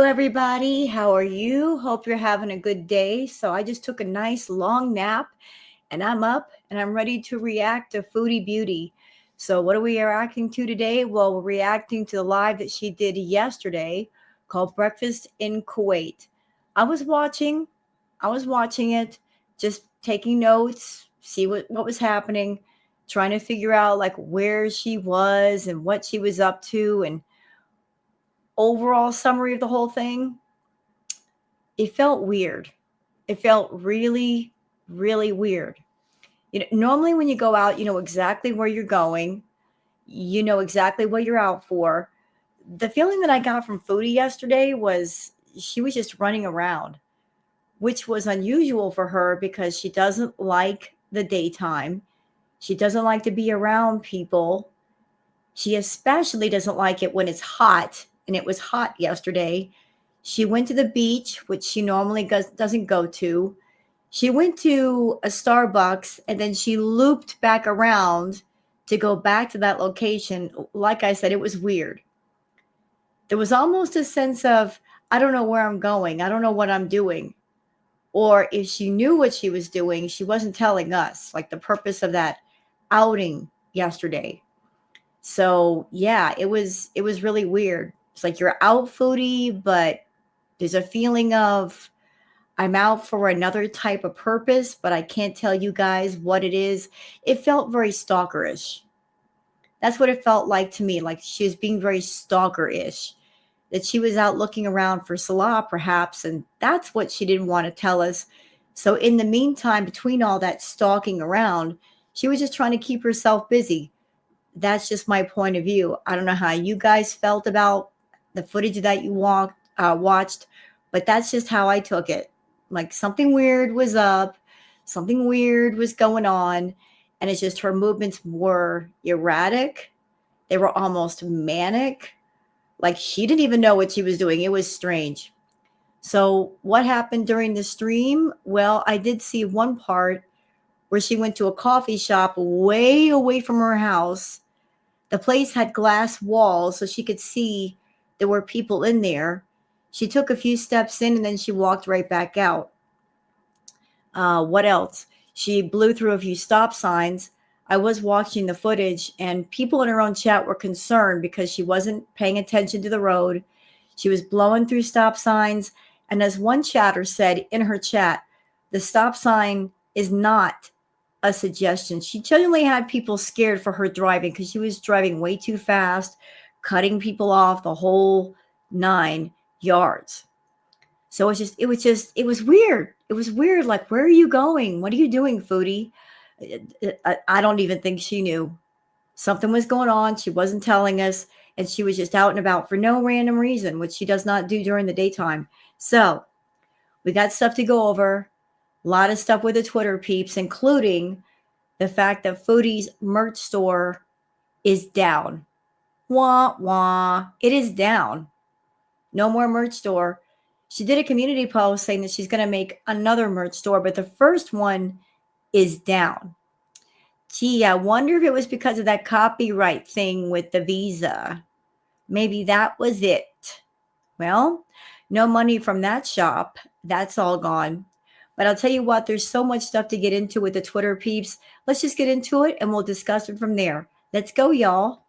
everybody. How are you? Hope you're having a good day. So, I just took a nice long nap and I'm up and I'm ready to react to Foodie Beauty. So, what are we reacting to today? Well, we're reacting to the live that she did yesterday called Breakfast in Kuwait. I was watching, I was watching it, just taking notes, see what was happening, trying to figure out like where she was and what she was up to and overall summary of the whole thing. It felt weird. It felt really, really weird. Normally when you go out, you know exactly where you're going. You know exactly what you're out for. The feeling that I got from Foodie yesterday was she was just running around, which was unusual for her because she doesn't like the daytime. She doesn't like to be around people. She especially doesn't like it when it's hot, and it was hot yesterday. She went to the beach, which she normally doesn't go to. She went to a Starbucks and then she looped back around to go back to that location. Like I said, it was weird. There was almost a sense of, I don't know where I'm going. I don't know what I'm doing. Or if she knew what she was doing, she wasn't telling us, like the purpose of that outing yesterday. So yeah, it was really weird. It's like you're out Foodie, but there's a feeling of I'm out for another type of purpose, but I can't tell you guys what it is. It felt very stalkerish. That's what it felt like to me, like she was being very stalkerish. That she was out looking around for Salah, perhaps, and that's what she didn't want to tell us. So, in the meantime, between all that stalking around, she was just trying to keep herself busy. That's just my point of view. I don't know how you guys felt about the footage that you watched, but that's just how I took it. Like something weird was up, something weird was going on, and it's just her movements were erratic. They were almost manic. Like she didn't even know what she was doing. It was strange. So, what happened during the stream? Well, I did see one part where she went to a coffee shop way away from her house. The place had glass walls so she could see there were people in there. She took a few steps in and then she walked right back out. What else? She blew through a few stop signs. I was watching the footage, and people in her own chat were concerned because she wasn't paying attention to the road. She was blowing through stop signs. And as one chatter said in her chat, the stop sign is not a suggestion. She genuinely had people scared for her driving because she was driving way too fast, cutting people off the whole 9 yards. So it was weird. It was weird. Like, where are you going? What are you doing, Foodie? I don't even think she knew. Something was going on. She wasn't telling us, and she was just out and about for no random reason, which she does not do during the daytime. So we got stuff to go over. A lot of stuff with the Twitter peeps, including the fact that Foodie's merch store is down. Wah, wah. It is down. No more merch store. She did a community post saying that she's going to make another merch store, but the first one is down. Gee, I wonder if it was because of that copyright thing with the visa. Maybe that was it. Well, no money from that shop. That's all gone. But I'll tell you what, there's so much stuff to get into with the Twitter peeps. Let's just get into it and we'll discuss it from there. Let's go, y'all.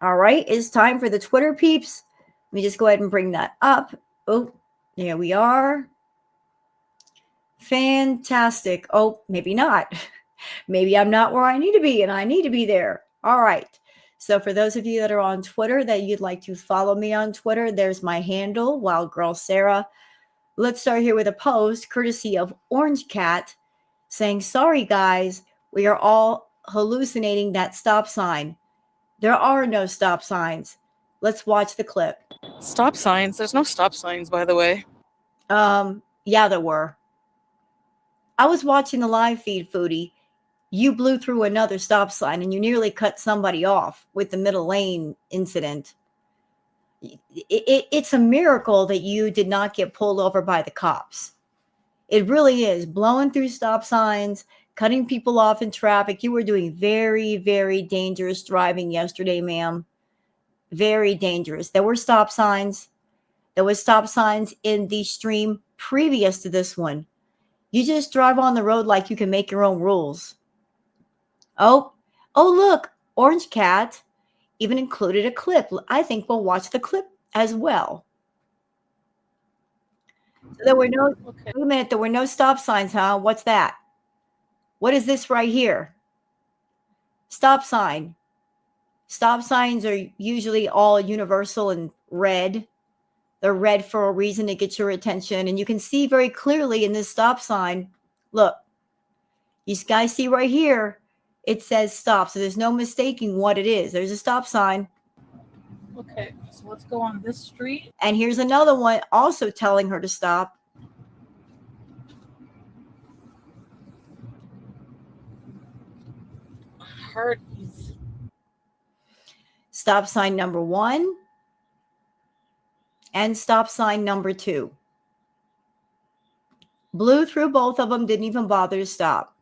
All right, it's time for the Twitter peeps. Let me just go ahead and bring that up. Oh, there we are. Fantastic. Oh, maybe not. Maybe I'm not where I need to be and I need to be there. All right. So for those of you that are on Twitter that you'd like to follow me on Twitter, there's my handle, Wild Girl Sarah. Let's start here with a post courtesy of Orange Cat saying, sorry guys, we are all hallucinating that stop sign. There are no stop signs. Let's watch the clip. Stop signs? There's no stop signs, by the way. Yeah, there were. I was watching the live feed, Foodie. You blew through another stop sign and you nearly cut somebody off with the middle lane incident. It's a miracle that you did not get pulled over by the cops. It really is. Blowing through stop signs, cutting people off in traffic. You were doing very, very dangerous driving yesterday, ma'am. Very dangerous. There were stop signs. There was stop signs in the stream previous to this one. You just drive on the road like you can make your own rules. Oh, oh, look, Orange Cat even included a clip. I think we'll watch the clip as well. So there were no, Okay. wait a minute, there were no stop signs, huh? What's that? What is this right here? Stop sign. Stop signs are usually all universal and red. They're red for a reason to get your attention. And you can see very clearly in this stop sign, look, you guys see right here, it says stop. So there's no mistaking what it is. There's a stop sign. Okay, so let's go on this street. And here's another one also telling her to stop. Hardee's. Stop sign number 1 and stop sign number 2. Blew through both of them, didn't even bother to stop.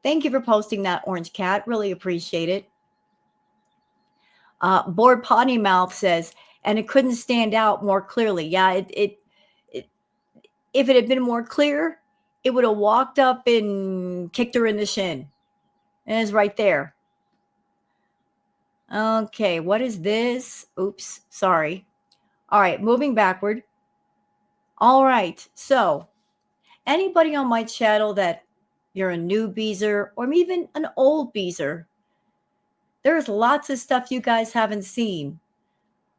Thank you for posting that, Orange Cat. Really appreciate it. Board Potty Mouth says, and it couldn't stand out more clearly. Yeah, it if it had been more clear, it would have walked up and kicked her in the shin. And it's right there. Okay, what is this? Oops, sorry. All right, moving backward. All right, so anybody on my channel that you're a new beezer or even an old beezer, there's lots of stuff you guys haven't seen.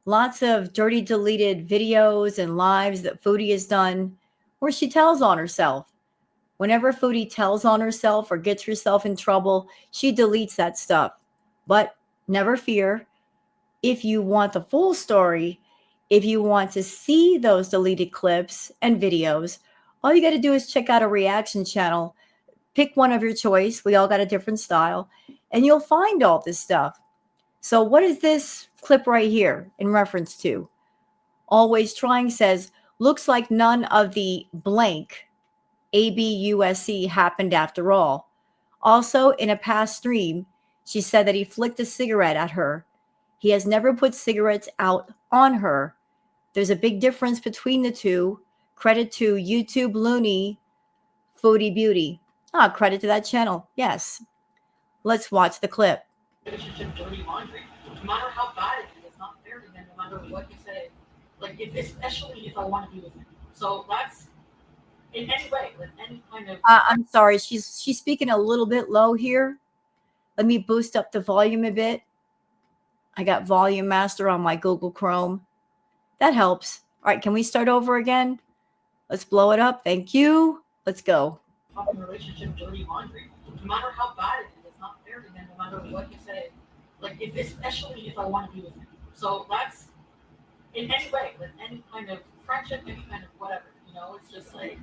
Lots of dirty deleted videos and lives that Foodie has done where she tells on herself. Whenever Foodie tells on herself or gets herself in trouble, she deletes that stuff. But never fear. If you want the full story, if you want to see those deleted clips and videos, all you got to do is check out a reaction channel. Pick one of your choice. We all got a different style. And you'll find all this stuff. So what is this clip right here in reference to? Always Trying says, looks like none of the blank ABUSC happened after all. Also, in a past stream, she said that he flicked a cigarette at her. He has never put cigarettes out on her. There's a big difference between the two. Credit to YouTube Looney, Foodie Beauty. Credit to that channel. Yes. Let's watch the clip. Relationship dirty laundry. No matter how bad it is, it's not fair to him, no matter what you say. Like, especially if I want to be with him. So that's, in any way, like any kind of. I'm sorry, she's speaking a little bit low here. Let me boost up the volume a bit. I got Volume Master on my Google Chrome. That helps. All right, can we start over again? Let's blow it up. Thank you. Let's go. Fucking relationship dirty laundry. No matter how bad it is, it's not fair to him, no matter what you say. Like, especially if I want to be with him. So that's, in any way, like any kind of friendship, any kind of whatever, you know, it's just like,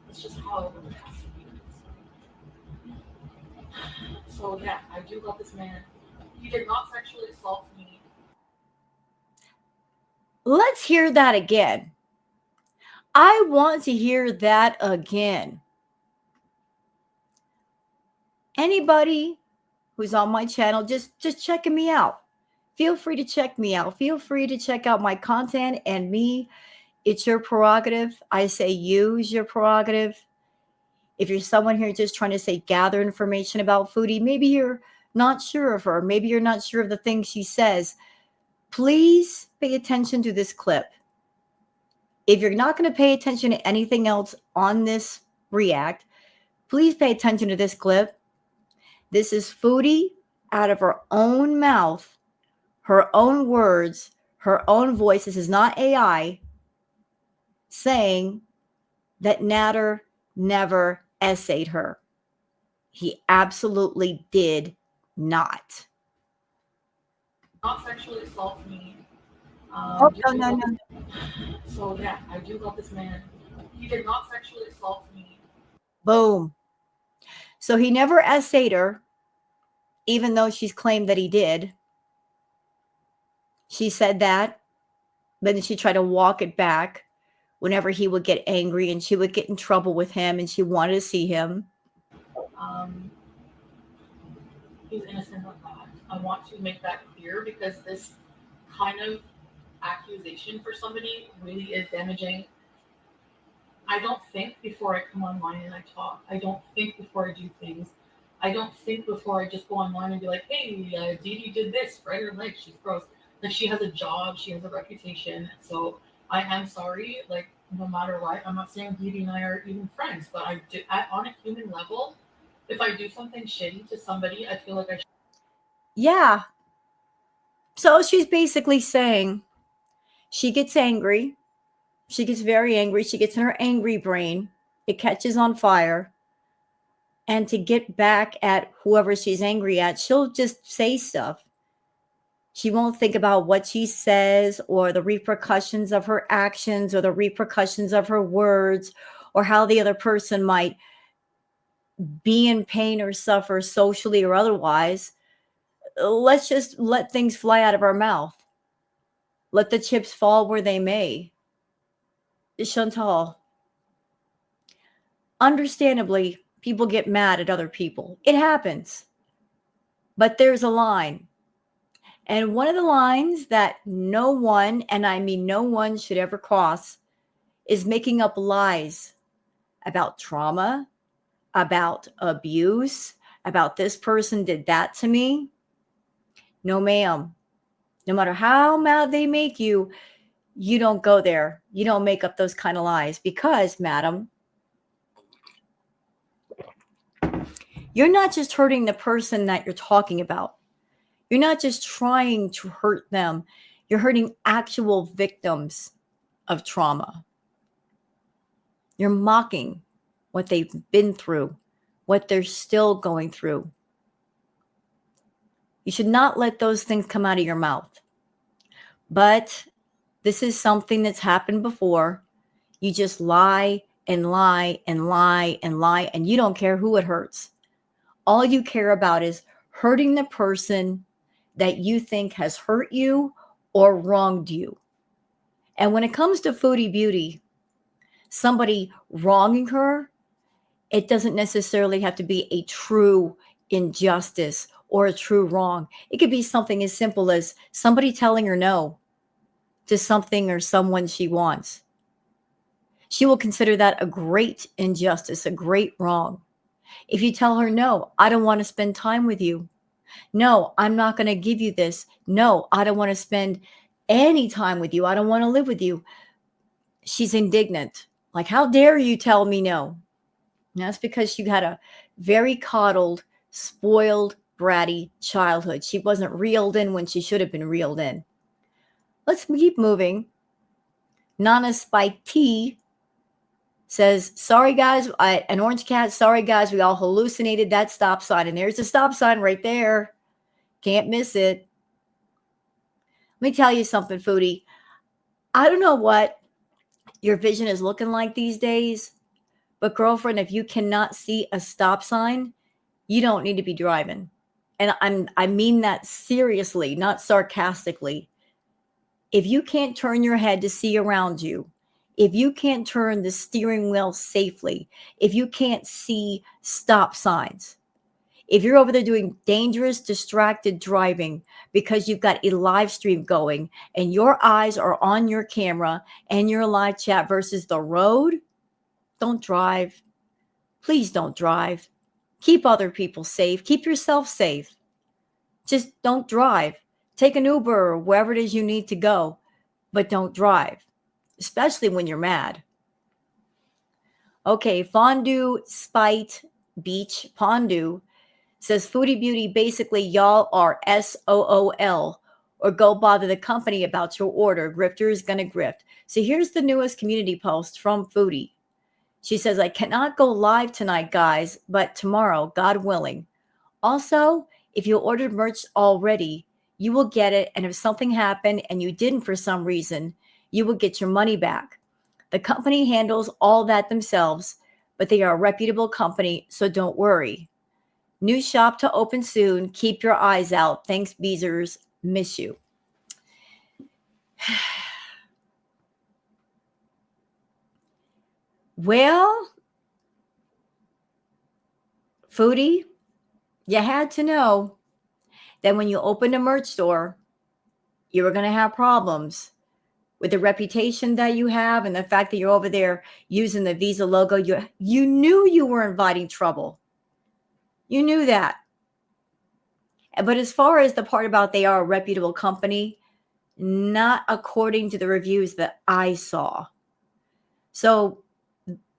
it's just how it has to be. So yeah, I do love this man. He did not sexually assault me. Let's hear that again. I want to hear that again. Anybody who's on my channel, just checking me out. Feel free to check me out. Feel free to check out my content and me. It's your prerogative. I say use your prerogative. If you're someone here just trying to say gather information about Foodie, maybe you're not sure of her. Maybe you're not sure of the things she says. Please pay attention to this clip. If you're not going to pay attention to anything else on this react, please pay attention to this clip. This is Foodie out of her own mouth, her own words, her own voice. This is not AI saying that Natter never essayed her. He absolutely did not. Not sexually assault me. No. So yeah, I do love this man. He did not sexually assault me. Boom. So he never essayed her, even though she's claimed that he did. She said that, but then she tried to walk it back whenever he would get angry and she would get in trouble with him and she wanted to see him. He's innocent of that. I want to make that clear because this kind of accusation for somebody really is damaging. I don't think before I come online and I talk. I don't think before I do things. I don't think before I just go online and be like, hey, Dee Dee did this, right? Or like, she's gross. Like, she has a job, she has a reputation. So I am sorry, like, no matter what. I'm not saying Dee Dee and I are even friends, but I do, on a human level, if I do something shitty to somebody, I feel like I should. Yeah. So she's basically saying she gets angry. She gets very angry. She gets in her angry brain. It catches on fire. And to get back at whoever she's angry at, she'll just say stuff. She won't think about what she says or the repercussions of her actions or the repercussions of her words or how the other person might be in pain or suffer socially or otherwise. Let's just let things fly out of our mouth. Let the chips fall where they may. Chantal, understandably, people get mad at other people. It happens. But there's a line. And one of the lines that no one, and I mean no one, should ever cross is making up lies about trauma, about abuse, about this person did that to me. No, ma'am. No matter how mad they make you, you don't go there. You don't make up those kind of lies because, madam, you're not just hurting the person that you're talking about. You're not just trying to hurt them. You're hurting actual victims of trauma. You're mocking what they've been through, what they're still going through. You should not let those things come out of your mouth. But this is something that's happened before. You just lie and lie and lie and lie, and you don't care who it hurts. All you care about is hurting the person that you think has hurt you or wronged you. And when it comes to Foodie Beauty, somebody wronging her, it doesn't necessarily have to be a true injustice or a true wrong. It could be something as simple as somebody telling her no to something or someone she wants. She will consider that a great injustice, a great wrong. If you tell her, no, I don't want to spend time with you. No, I'm not going to give you this. No, I don't want to spend any time with you. I don't want to live with you. She's indignant. Like, how dare you tell me no? And that's because she had a very coddled, spoiled, bratty childhood. She wasn't reeled in when she should have been reeled in. Let's keep moving. Nana Spike T says, sorry, guys, an orange cat. Sorry, guys, we all hallucinated that stop sign. And there's a stop sign right there. Can't miss it. Let me tell you something, Foodie. I don't know what your vision is looking like these days, but girlfriend, if you cannot see a stop sign, you don't need to be driving. And I mean that seriously, not sarcastically. If you can't turn your head to see around you, if you can't turn the steering wheel safely, if you can't see stop signs, if you're over there doing dangerous, distracted driving because you've got a live stream going and your eyes are on your camera and your live chat versus the road, don't drive. Please don't drive. Keep other people safe. Keep yourself safe. Just don't drive. Take an Uber or wherever it is you need to go, but don't drive, especially when you're mad. Okay, Fondue Spite Beach Pondu says Foodie Beauty, basically y'all are SOOL or go bother the company about your order. Grifter is going to grift. So here's the newest community post from Foodie. She says, I cannot go live tonight, guys, but tomorrow, God willing. Also, if you ordered merch already, you will get it. And if something happened and you didn't for some reason, you will get your money back. The company handles all that themselves, but they are a reputable company, so don't worry. New shop to open soon. Keep your eyes out. Thanks, Beezers. Miss you. Well, Foodie, you had to know that when you opened a merch store, you were going to have problems with the reputation that you have and the fact that you're over there using the Visa logo. You knew you were inviting trouble. You knew that. But as far as the part about they are a reputable company, not according to the reviews that I saw. So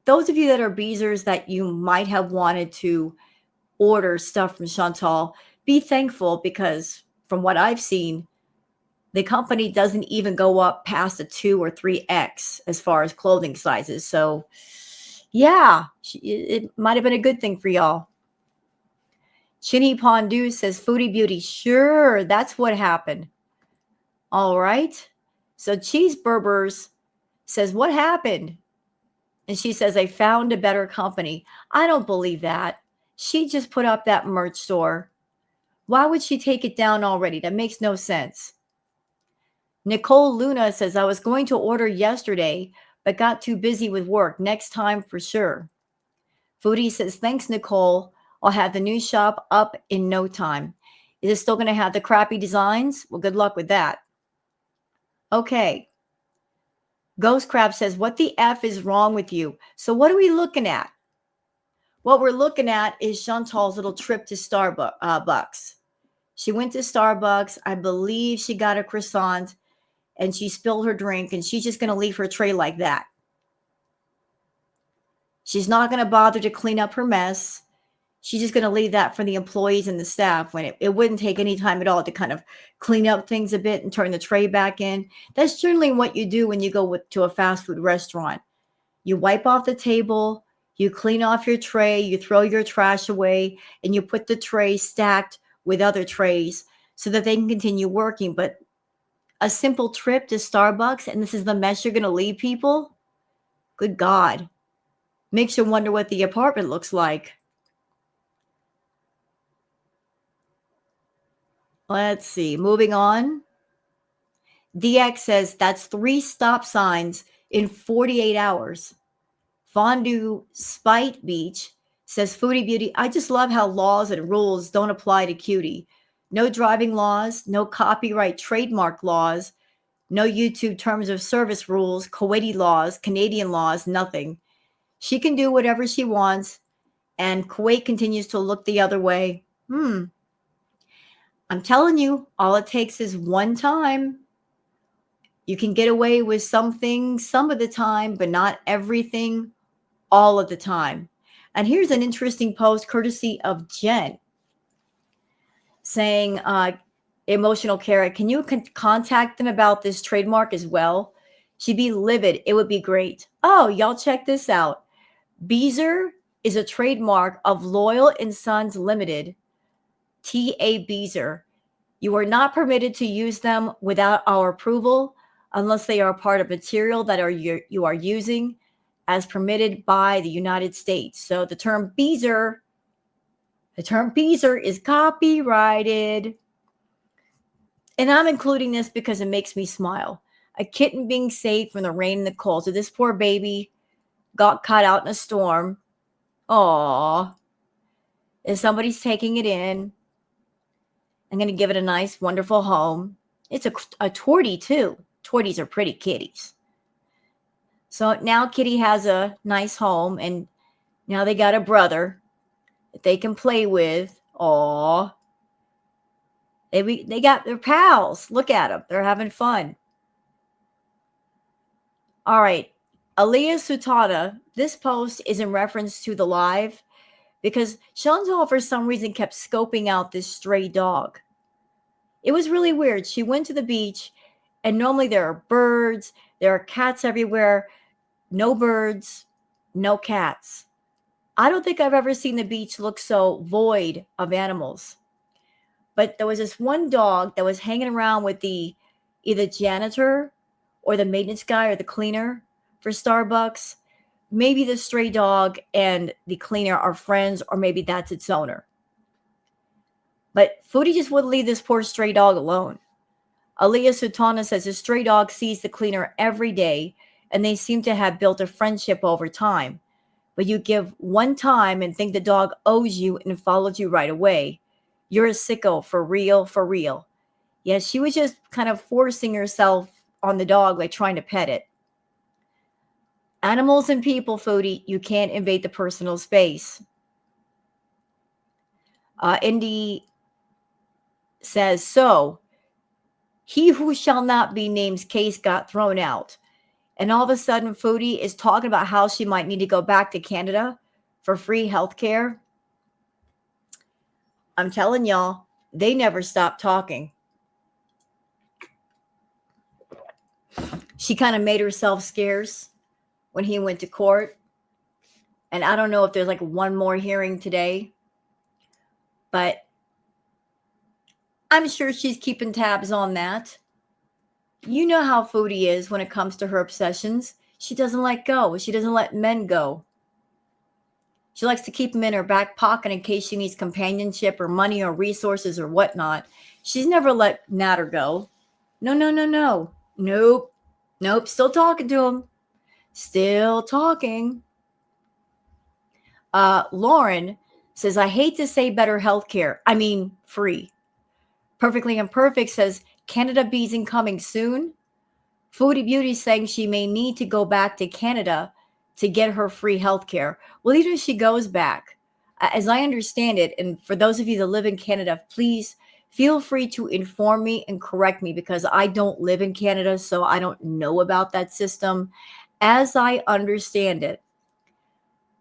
those of you that are beezers that you might have wanted to order stuff from Chantal, be thankful, because from what I've seen, the company doesn't even go up past a 2 or 3X as far as clothing sizes. So yeah, it might have been a good thing for y'all. Chinny Pondu says, Foodie Beauty. Sure, that's what happened. All right. So Cheeseburgers says, what happened? And she says, I found a better company. I don't believe that. She just put up that merch store. Why would she take it down already? That makes no sense. Nicole Luna says, I was going to order yesterday, but got too busy with work. Next time for sure. Foodie says, thanks, Nicole. I'll have the new shop up in no time. Is it still going to have the crappy designs? Well, good luck with that. Okay. Ghost Crab says, what the F is wrong with you? So what are we looking at? What we're looking at is Chantal's little trip to Starbucks. She went to Starbucks. I believe she got a croissant and she spilled her drink, and she's just going to leave her tray like that. She's not going to bother to clean up her mess. She's just going to leave that for the employees and the staff, when it wouldn't take any time at all to kind of clean up things a bit and turn the tray back in. That's generally what you do when you go to a fast food restaurant. You wipe off the table, you clean off your tray, you throw your trash away, and you put the tray stacked with other trays so that they can continue working. But a simple trip to Starbucks, and this is the mess you're going to leave people? Good God. Makes you wonder what the apartment looks like. Let's see. Moving on. DX says that's 3 stop signs in 48 hours. Fondue Spite Beach says, Foodie Beauty, I just love how laws and rules don't apply to Cutie. No driving laws, no copyright trademark laws, no YouTube terms of service rules, Kuwaiti laws, Canadian laws, nothing. She can do whatever she wants, and Kuwait continues to look the other way. I'm telling you, all it takes is one time. You can get away with something some of the time, but not everything all of the time. And here's an interesting post courtesy of Jen saying, Emotional Carrot, can you contact them about this trademark as well? She'd be livid. It would be great. Oh, y'all check this out. Beezer is a trademark of Loyal & Sons Limited, T.A. Beezer. You are not permitted to use them without our approval unless they are part of material that you are using as permitted by the United States. So the term Beezer is copyrighted. And I'm including this because it makes me smile. A kitten being saved from the rain and the cold. So this poor baby got caught out in a storm. Aww. And somebody's taking it in. I'm going to give it a nice, wonderful home. It's a tortie, too. Torties are pretty kitties. So now Kitty has a nice home, and now they got a brother that they can play with. Aww. They got their pals. Look at them. They're having fun. All right. Aliyah Sultana, this post is in reference to the live because Chantal, for some reason, kept scoping out this stray dog. It was really weird. She went to the beach, and normally there are birds, there are cats everywhere. No birds, no cats. I don't think I've ever seen the beach look so void of animals. But there was this one dog that was hanging around with the either janitor or the maintenance guy or the cleaner for Starbucks. Maybe the stray dog and the cleaner are friends, or maybe that's its owner. But Foodie just wouldn't leave this poor stray dog alone. Aliyah Sultana says the stray dog sees the cleaner every day and they seem to have built a friendship over time. But you give one time and think the dog owes you and follows you right away. You're a sicko, for real, for real. Yeah, she was just kind of forcing herself on the dog, like trying to pet it. Animals and people, Foodie, you can't invade the personal space. Indy says, so he who shall not be named's case got thrown out. And all of a sudden, Foodie is talking about how she might need to go back to Canada for free health care. I'm telling y'all, they never stop talking. She kind of made herself scarce when he went to court. And I don't know if there's like one more hearing today, but I'm sure she's keeping tabs on that. You know how Foodie is when it comes to her obsessions. She doesn't let go. She doesn't let men go. She likes to keep them in her back pocket in case she needs companionship or money or resources or whatnot. She's never let Natter go. No, no, no, no. Nope. Nope. Still talking to him. Still talking. Lauren says, I hate to say better healthcare. I mean, free. Perfectly Imperfect says, Canada Bees incoming soon. Foodie Beauty saying she may need to go back to Canada to get her free healthcare. Well, even if she goes back, as I understand it, and for those of you that live in Canada, please feel free to inform me and correct me because I don't live in Canada, so I don't know about that system. As I understand it,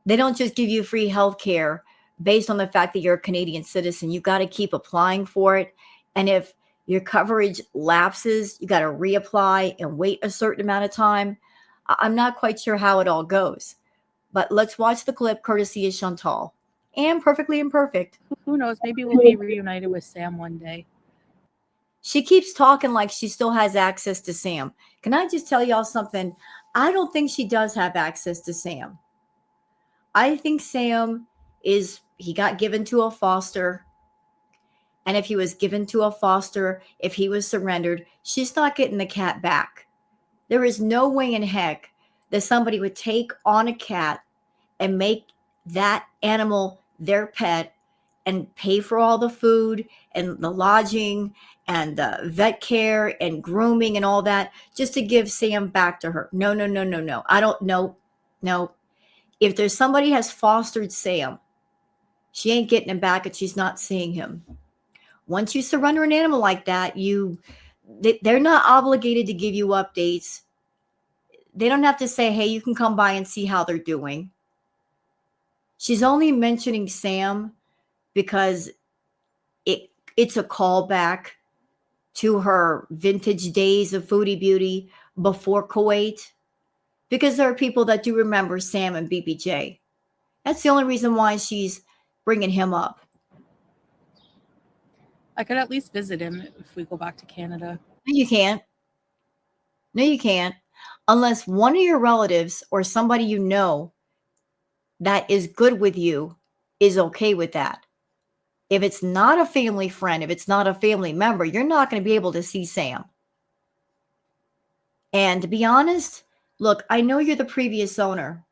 they don't just give you free healthcare based on the fact that you're a Canadian citizen. You got to keep applying for it. And if your coverage lapses, you got to reapply and wait a certain amount of time. I'm not quite sure how it all goes. But let's watch the clip courtesy of Chantal. And Perfectly Imperfect. Who knows? Maybe we'll be reunited with Sam one day. She keeps talking like she still has access to Sam. Can I just tell y'all something? I don't think she does have access to Sam. I think Sam he got given to a foster. And if he was given to a foster, if he was surrendered, she's not getting the cat back. There is no way in heck that somebody would take on a cat and make that animal their pet and pay for all the food and the lodging and the vet care and grooming and all that just to give Sam back to her. No, no, no, no, no. I don't know. No. If there's somebody has fostered Sam, she ain't getting him back and she's not seeing him. Once you surrender an animal like that, they're not obligated to give you updates. They don't have to say, hey, you can come by and see how they're doing. She's only mentioning Sam because it's a callback to her vintage days of Foodie Beauty before Kuwait, because there are people that do remember Sam and BBJ. That's the only reason why she's bringing him up. I could at least visit him if we go back to Canada. No, you can't. No, you can't. Unless one of your relatives or somebody you know that is good with you is okay with that. If it's not a family friend, if it's not a family member, you're not going to be able to see Sam. And to be honest, look, I know you're the previous owner,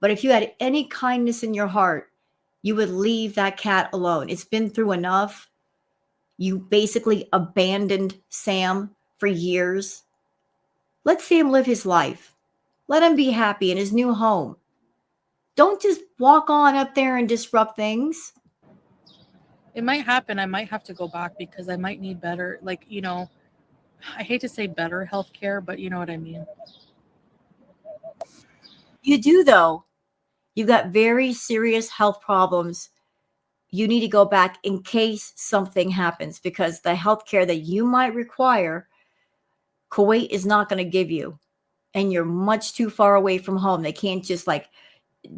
but if you had any kindness in your heart, you would leave that cat alone. It's been through enough. You basically abandoned Sam for years. Let Sam live his life. Let him be happy in his new home. Don't just walk on up there and disrupt things. It might happen. I might have to go back because I might need better, I hate to say better healthcare, but you know what I mean. You do, though. You've got very serious health problems. You need to go back in case something happens because the healthcare that you might require, Kuwait is not going to give you. And you're much too far away from home. They can't just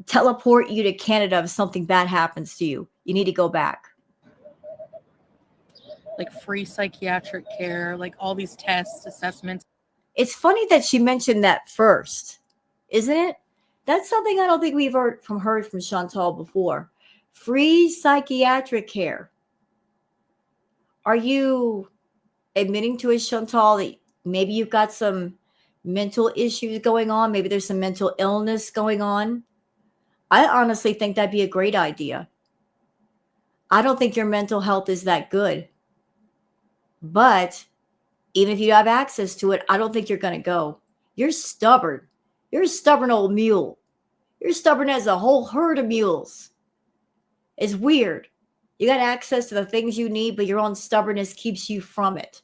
teleport you to Canada if something bad happens to you. You need to go back. Like free psychiatric care, like all these tests, assessments. It's funny that she mentioned that first, isn't it? That's something I don't think we've heard from Chantal before. Free psychiatric care. Are you admitting to us, Chantal, that maybe you've got some mental issues going on. Maybe there's some mental illness going on. I honestly think that'd be a great idea. I don't think your mental health is that good. But even if you have access to it, I don't think you're going to go. You're stubborn. You're a stubborn old mule. You're stubborn as a whole herd of mules. It's weird. You got access to the things you need, but your own stubbornness keeps you from it.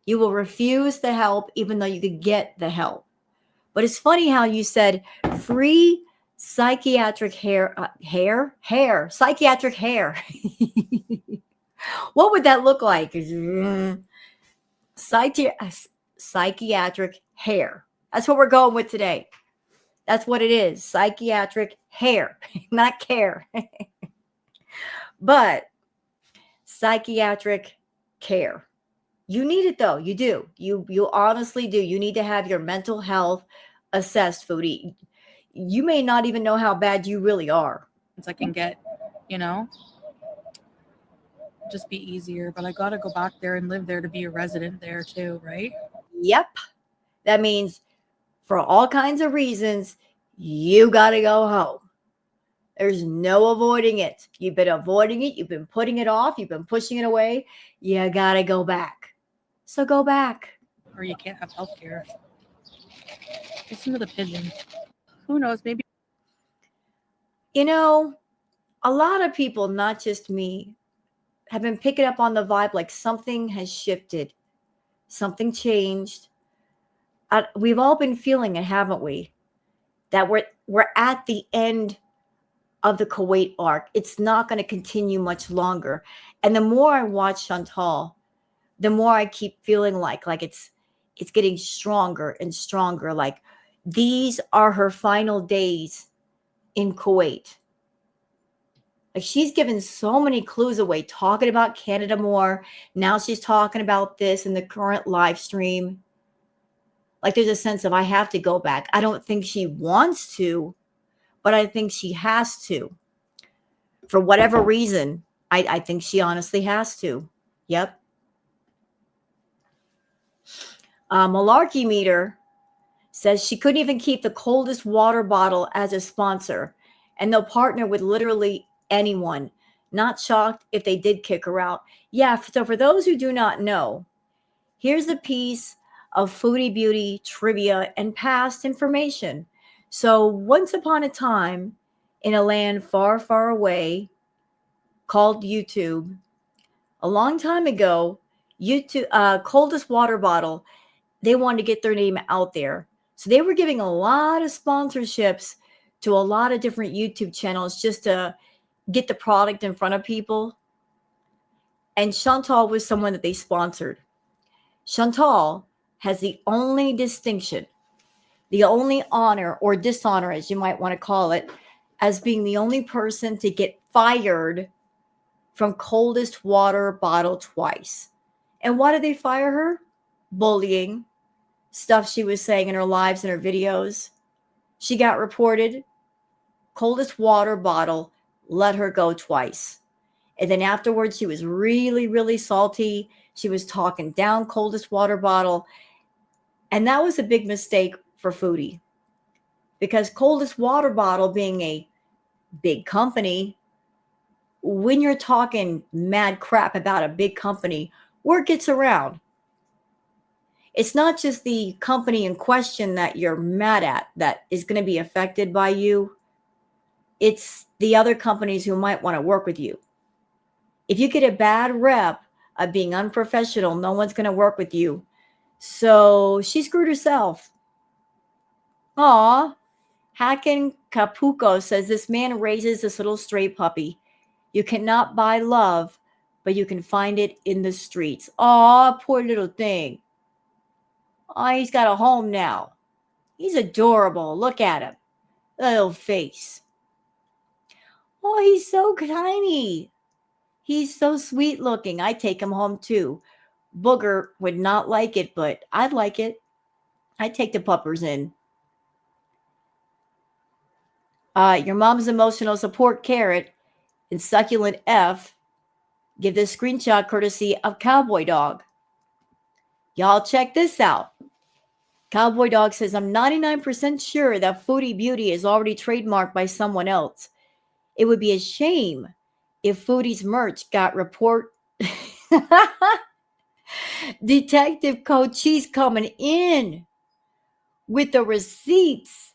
You will refuse the help even though you could get the help. But it's funny how you said free psychiatric psychiatric hair. What would that look like? Psychiatric hair. That's what we're going with today. That's what it is. Psychiatric hair, not care. But psychiatric care. You need it though. You do. You honestly do. You need to have your mental health assessed, Foodie. You may not even know how bad you really are. I can get, just be easier. But I got to go back there and live there to be a resident there too, right? Yep. That means for all kinds of reasons, you got to go home. There's no avoiding it. You've been avoiding it. You've been putting it off. You've been pushing it away. You got to go back. So go back. Or you can't have health care. Listen to the pigeon. Who knows? Maybe. A lot of people, not just me, have been picking up on the vibe like something has shifted. Something changed. We've all been feeling it, haven't we? That we're at the end of the Kuwait arc. It's not going to continue much longer. And the more I watch Chantal, the more I keep feeling like it's getting stronger and stronger. Like these are her final days in Kuwait. Like she's given so many clues away, talking about Canada more. Now she's talking about this in the current live stream. Like there's a sense of I have to go back. I don't think she wants to, but I think she has to. For whatever reason, I think she honestly has to. Yep. Malarkey Meter says she couldn't even keep the Coldest Water bottle as a sponsor, and they'll partner with literally anyone. Not shocked if they did kick her out. Yeah, so for those who do not know, here's a piece of Foodie Beauty trivia and past information. So once upon a time, in a land far, far away called YouTube, a long time ago, YouTube, Coldest Water bottle, they wanted to get their name out there. So they were giving a lot of sponsorships to a lot of different YouTube channels just to get the product in front of people. And Chantal was someone that they sponsored. Chantal has the only distinction, the only honor or dishonor, as you might want to call it, as being the only person to get fired from Coldest Water bottle twice. And why did they fire her? Bullying, stuff she was saying in her lives and her videos. She got reported. Coldest Water bottle let her go twice. And then afterwards, she was really, really salty. She was talking down Coldest Water bottle. And that was a big mistake for Foodie. Because Coldest Water bottle being a big company, when you're talking mad crap about a big company, word gets around. It's not just the company in question that you're mad at that is going to be affected by you. It's the other companies who might want to work with you. If you get a bad rep of being unprofessional, no one's going to work with you. So she screwed herself. Aw. Hacken Capuco says this man raises this little stray puppy. You cannot buy love, but you can find it in the streets. Aw, poor little thing. Oh, he's got a home now. He's adorable. Look at him. Little face. Oh, he's so tiny. He's so sweet looking. I'd take him home too. Booger would not like it, but I'd like it. I'd take the puppers in. Your mom's emotional support carrot and succulent F. Give this screenshot courtesy of Cowboy Dog. Y'all check this out. Cowboy Dog says, I'm 99% sure that Foodie Beauty is already trademarked by someone else. It would be a shame if Foodie's merch got report. Detective Cochise coming in with the receipts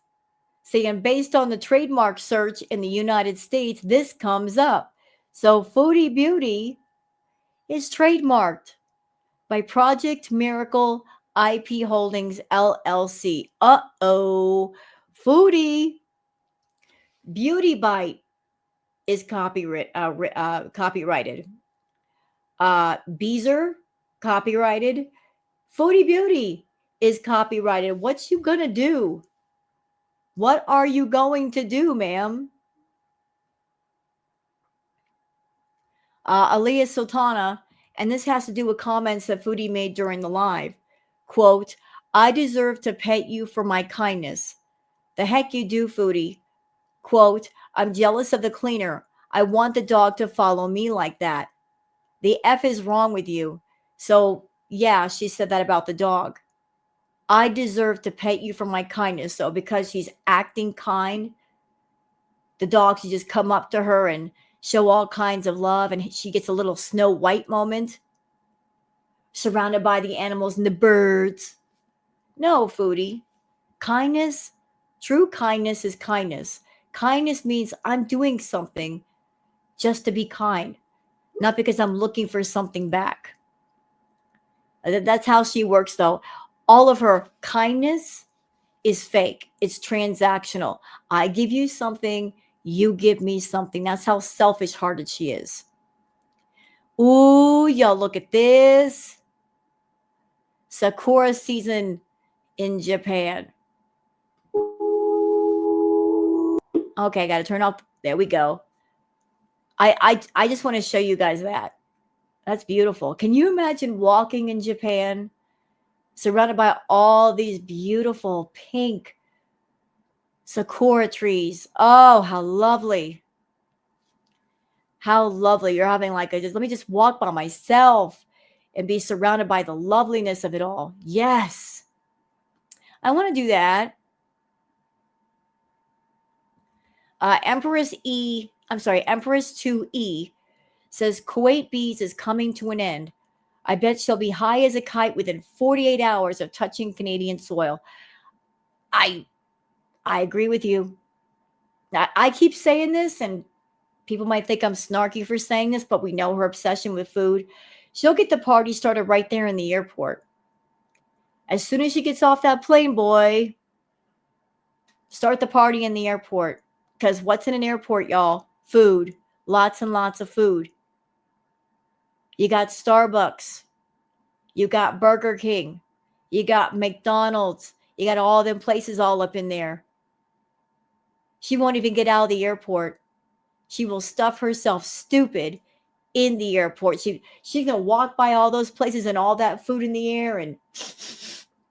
saying, based on the trademark search in the United States, this comes up. So Foodie Beauty is trademarked by Project Miracle IP Holdings LLC. Uh-oh. Foodie Beauty Bite is copyrighted. Beezer, copyrighted. Foodie Beauty is copyrighted. What you gonna do? What are you going to do, ma'am? Aliyah Sultana, and this has to do with comments that Foodie made during the live. Quote, I deserve to pet you for my kindness. The heck you do, Foodie. Quote, I'm jealous of the cleaner. I want the dog to follow me like that. The F is wrong with you. So, yeah, she said that about the dog. I deserve to pet you for my kindness. So, because she's acting kind, the dog should just come up to her and show all kinds of love, and she gets a little Snow White moment, surrounded by the animals and the birds. No, Foodie. Kindness, true kindness is kindness. Kindness means I'm doing something just to be kind, not because I'm looking for something back. That's how she works, though. All of her kindness is fake. It's transactional. I give you something, you give me something. That's how selfish hearted she is. Ooh, y'all, look at this. Sakura season in Japan. Okay, I got to turn off. There we go. I just want to show you guys that. That's beautiful. Can you imagine walking in Japan surrounded by all these beautiful pink sakura trees? Oh, how lovely. How lovely. You're having like a, just let me just walk by myself and be surrounded by the loveliness of it all. Yes. I want to do that. Empress 2E says Kuwait bees is coming to an end. I bet she'll be high as a kite within 48 hours of touching Canadian soil. I agree with you. I keep saying this, and people might think I'm snarky for saying this, but we know her obsession with food. She'll get the party started right there in the airport. As soon as she gets off that plane, boy, start the party in the airport. Because what's in an airport, y'all? Food. Lots and lots of food. You got Starbucks. You got Burger King. You got McDonald's. You got all them places all up in there. She won't even get out of the airport. She will stuff herself stupid in the airport. She's going to walk by all those places and all that food in the air, and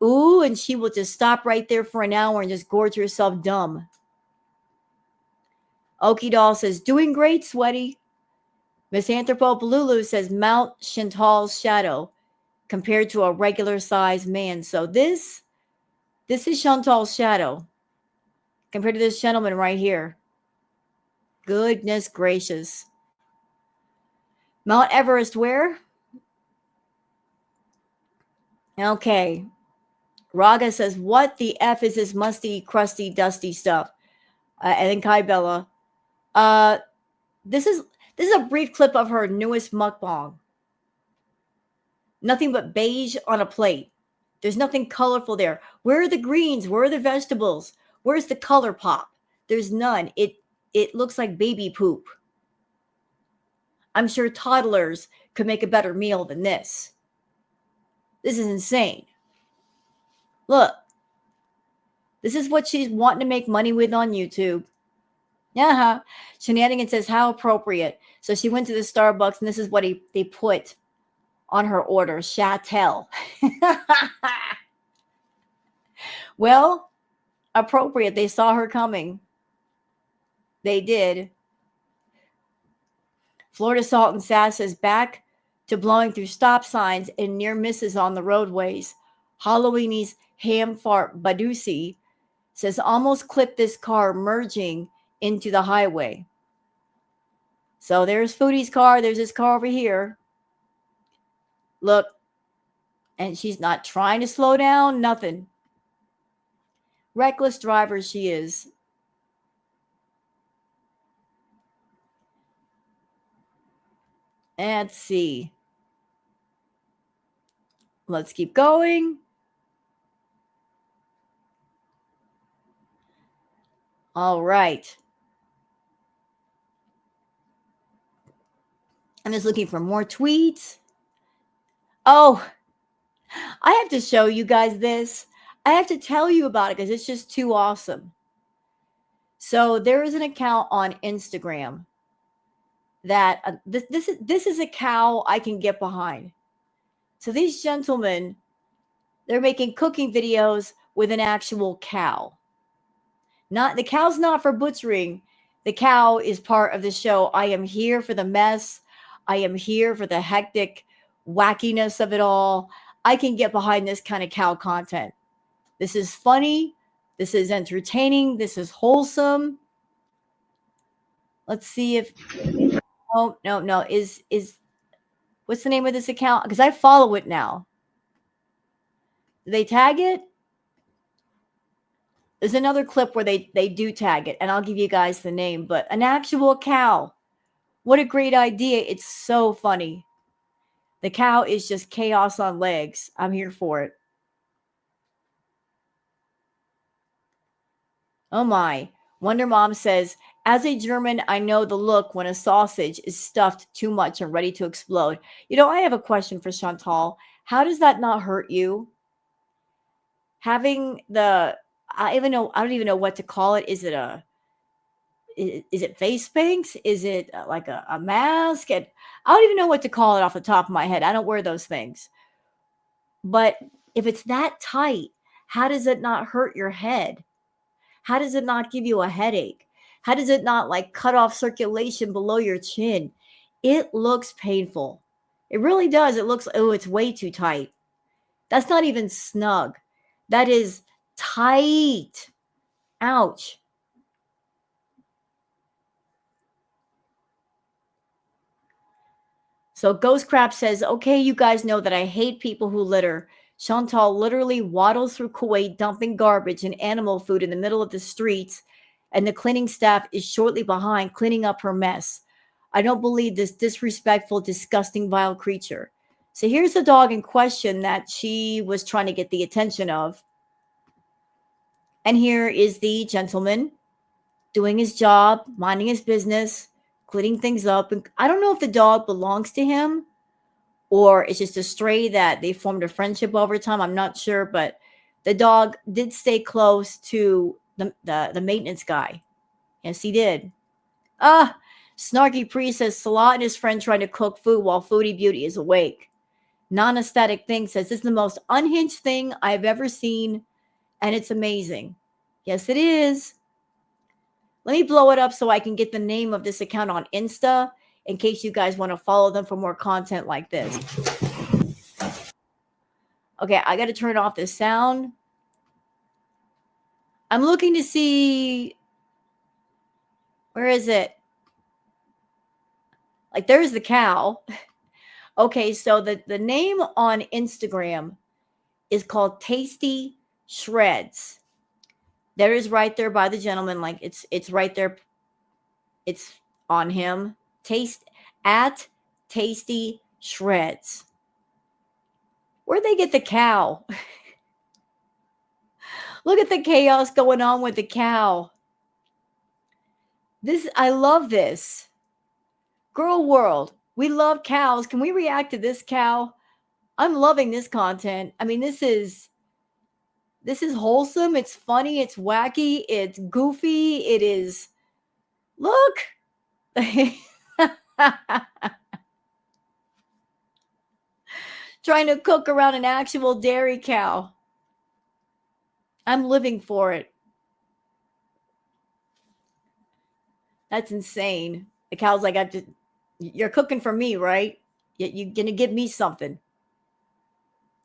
ooh, and she will just stop right there for an hour and just gorge herself dumb. Okie Doll says, doing great, sweaty. Miss Anthropopalulu says, Mount Chantal's shadow compared to a regular sized man. So this is Chantal's shadow compared to this gentleman right here. Goodness gracious. Mount Everest where? Okay. Raga says, what the F is this musty, crusty, dusty stuff? And then Kai Bella. This is a brief clip of her newest mukbang. Nothing but beige on a plate. There's nothing colorful there. Where are the greens? Where are the vegetables? Where's the color pop? There's none. It looks like baby poop. I'm sure toddlers could make a better meal than this. This is insane. Look. This is what she's wanting to make money with on YouTube. Yeah. Shenanigan says, how appropriate. So she went to the Starbucks, and this is what they put on her order. Chatel. Well, appropriate. They saw her coming. They did. Florida Salt and Sass says, back to blowing through stop signs and near misses on the roadways. Halloweenies ham fart Badusi says almost clipped this car merging into the highway. So there's Foodie's car. There's his car over here. Look. And she's not trying to slow down. Nothing. Reckless driver she is. Let's see. Let's keep going. All right. I'm just looking for more tweets. Oh, I have to show you guys this. I have to tell you about it because it's just too awesome. So there is an account on Instagram that this is a cow I can get behind. So these gentlemen, they're making cooking videos with an actual cow. Not the cow's not for butchering. The cow is part of the show. I am here for the mess. I am here for the hectic wackiness of it all. I can get behind this kind of cow content. This is funny. This is entertaining. This is wholesome. Let's see if oh no is what's the name of this account? Because I follow it now. Do they tag it? There's another clip where they do tag it, and I'll give you guys the name, but an actual cow. What a great idea. It's so funny. The cow is just chaos on legs. I'm here for it. Oh my. Wonder Mom says, as a German, I know the look when a sausage is stuffed too much and ready to explode. You know, I have a question for Chantal. How does that not hurt you? Having the, I don't even know what to call it. Is it face paints? Is it like a mask? And I don't even know what to call it off the top of my head. I don't wear those things. But if it's that tight, how does it not hurt your head? How does it not give you a headache? How does it not like cut off circulation below your chin? It looks painful. It really does. It looks, oh, it's way too tight. That's not even snug. That is tight. Ouch. So Ghost Crab says, okay, you guys know that I hate people who litter. Chantal literally waddles through Kuwait dumping garbage and animal food in the middle of the streets, and the cleaning staff is shortly behind cleaning up her mess. I don't believe this disrespectful, disgusting, vile creature. So here's the dog in question that she was trying to get the attention of. And here is the gentleman doing his job, minding his business, cleaning things up. And I don't know if the dog belongs to him or it's just a stray that they formed a friendship over time. I'm not sure, but the dog did stay close to the maintenance guy. Yes, he did. Snarky Priest says Salah and his friend trying to cook food while Foodie Beauty is awake. Non-aesthetic Thing says this is the most unhinged thing I've ever seen, and it's amazing. Yes, it is. Let me blow it up so I can get the name of this account on Insta in case you guys want to follow them for more content like this. Okay, I got to turn off the sound. I'm looking to see, where is it? Like, there's the cow. Okay, so the name on Instagram is called Tasty Shreds. There is right there by the gentleman. Like, it's right there. It's on him. At Tasty Shreds. Where'd they get the cow? Look at the chaos going on with the cow. I love this. Girl world, we love cows. Can we react to this cow? I'm loving this content. I mean, this is wholesome. It's funny. It's wacky. It's goofy. It is. Look. Trying to cook around an actual dairy cow. I'm living for it. That's insane. The cow's like, you're cooking for me, right? You're going to give me something.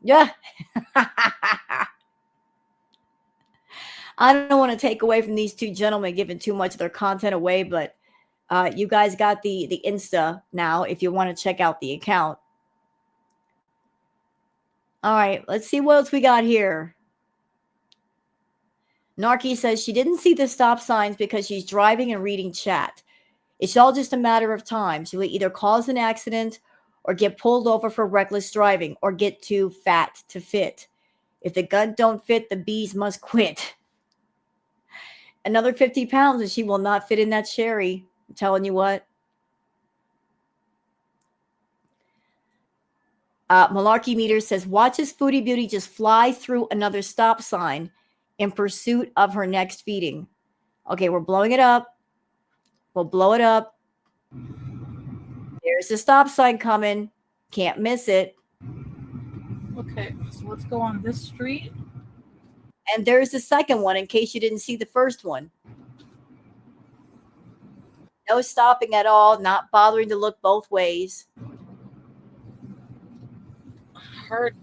Yeah. I don't want to take away from these two gentlemen giving too much of their content away, but you guys got the Insta now if you want to check out the account. All right, let's see what else we got here. Narky says she didn't see the stop signs because she's driving and reading chat. It's all just a matter of time. She will either cause an accident or get pulled over for reckless driving or get too fat to fit. If the gun don't fit, the bees must quit. Another 50 pounds and she will not fit in that Sherry. I'm telling you what. Malarkey Meter says, watches Foodie Beauty just fly through another stop sign in pursuit of her next feeding. Okay, we're blowing it up. We'll blow it up. There's a stop sign coming. Can't miss it. Okay, so let's go on this street. And there's the second one in case you didn't see the first one. No stopping at all, not bothering to look both ways. Hurts.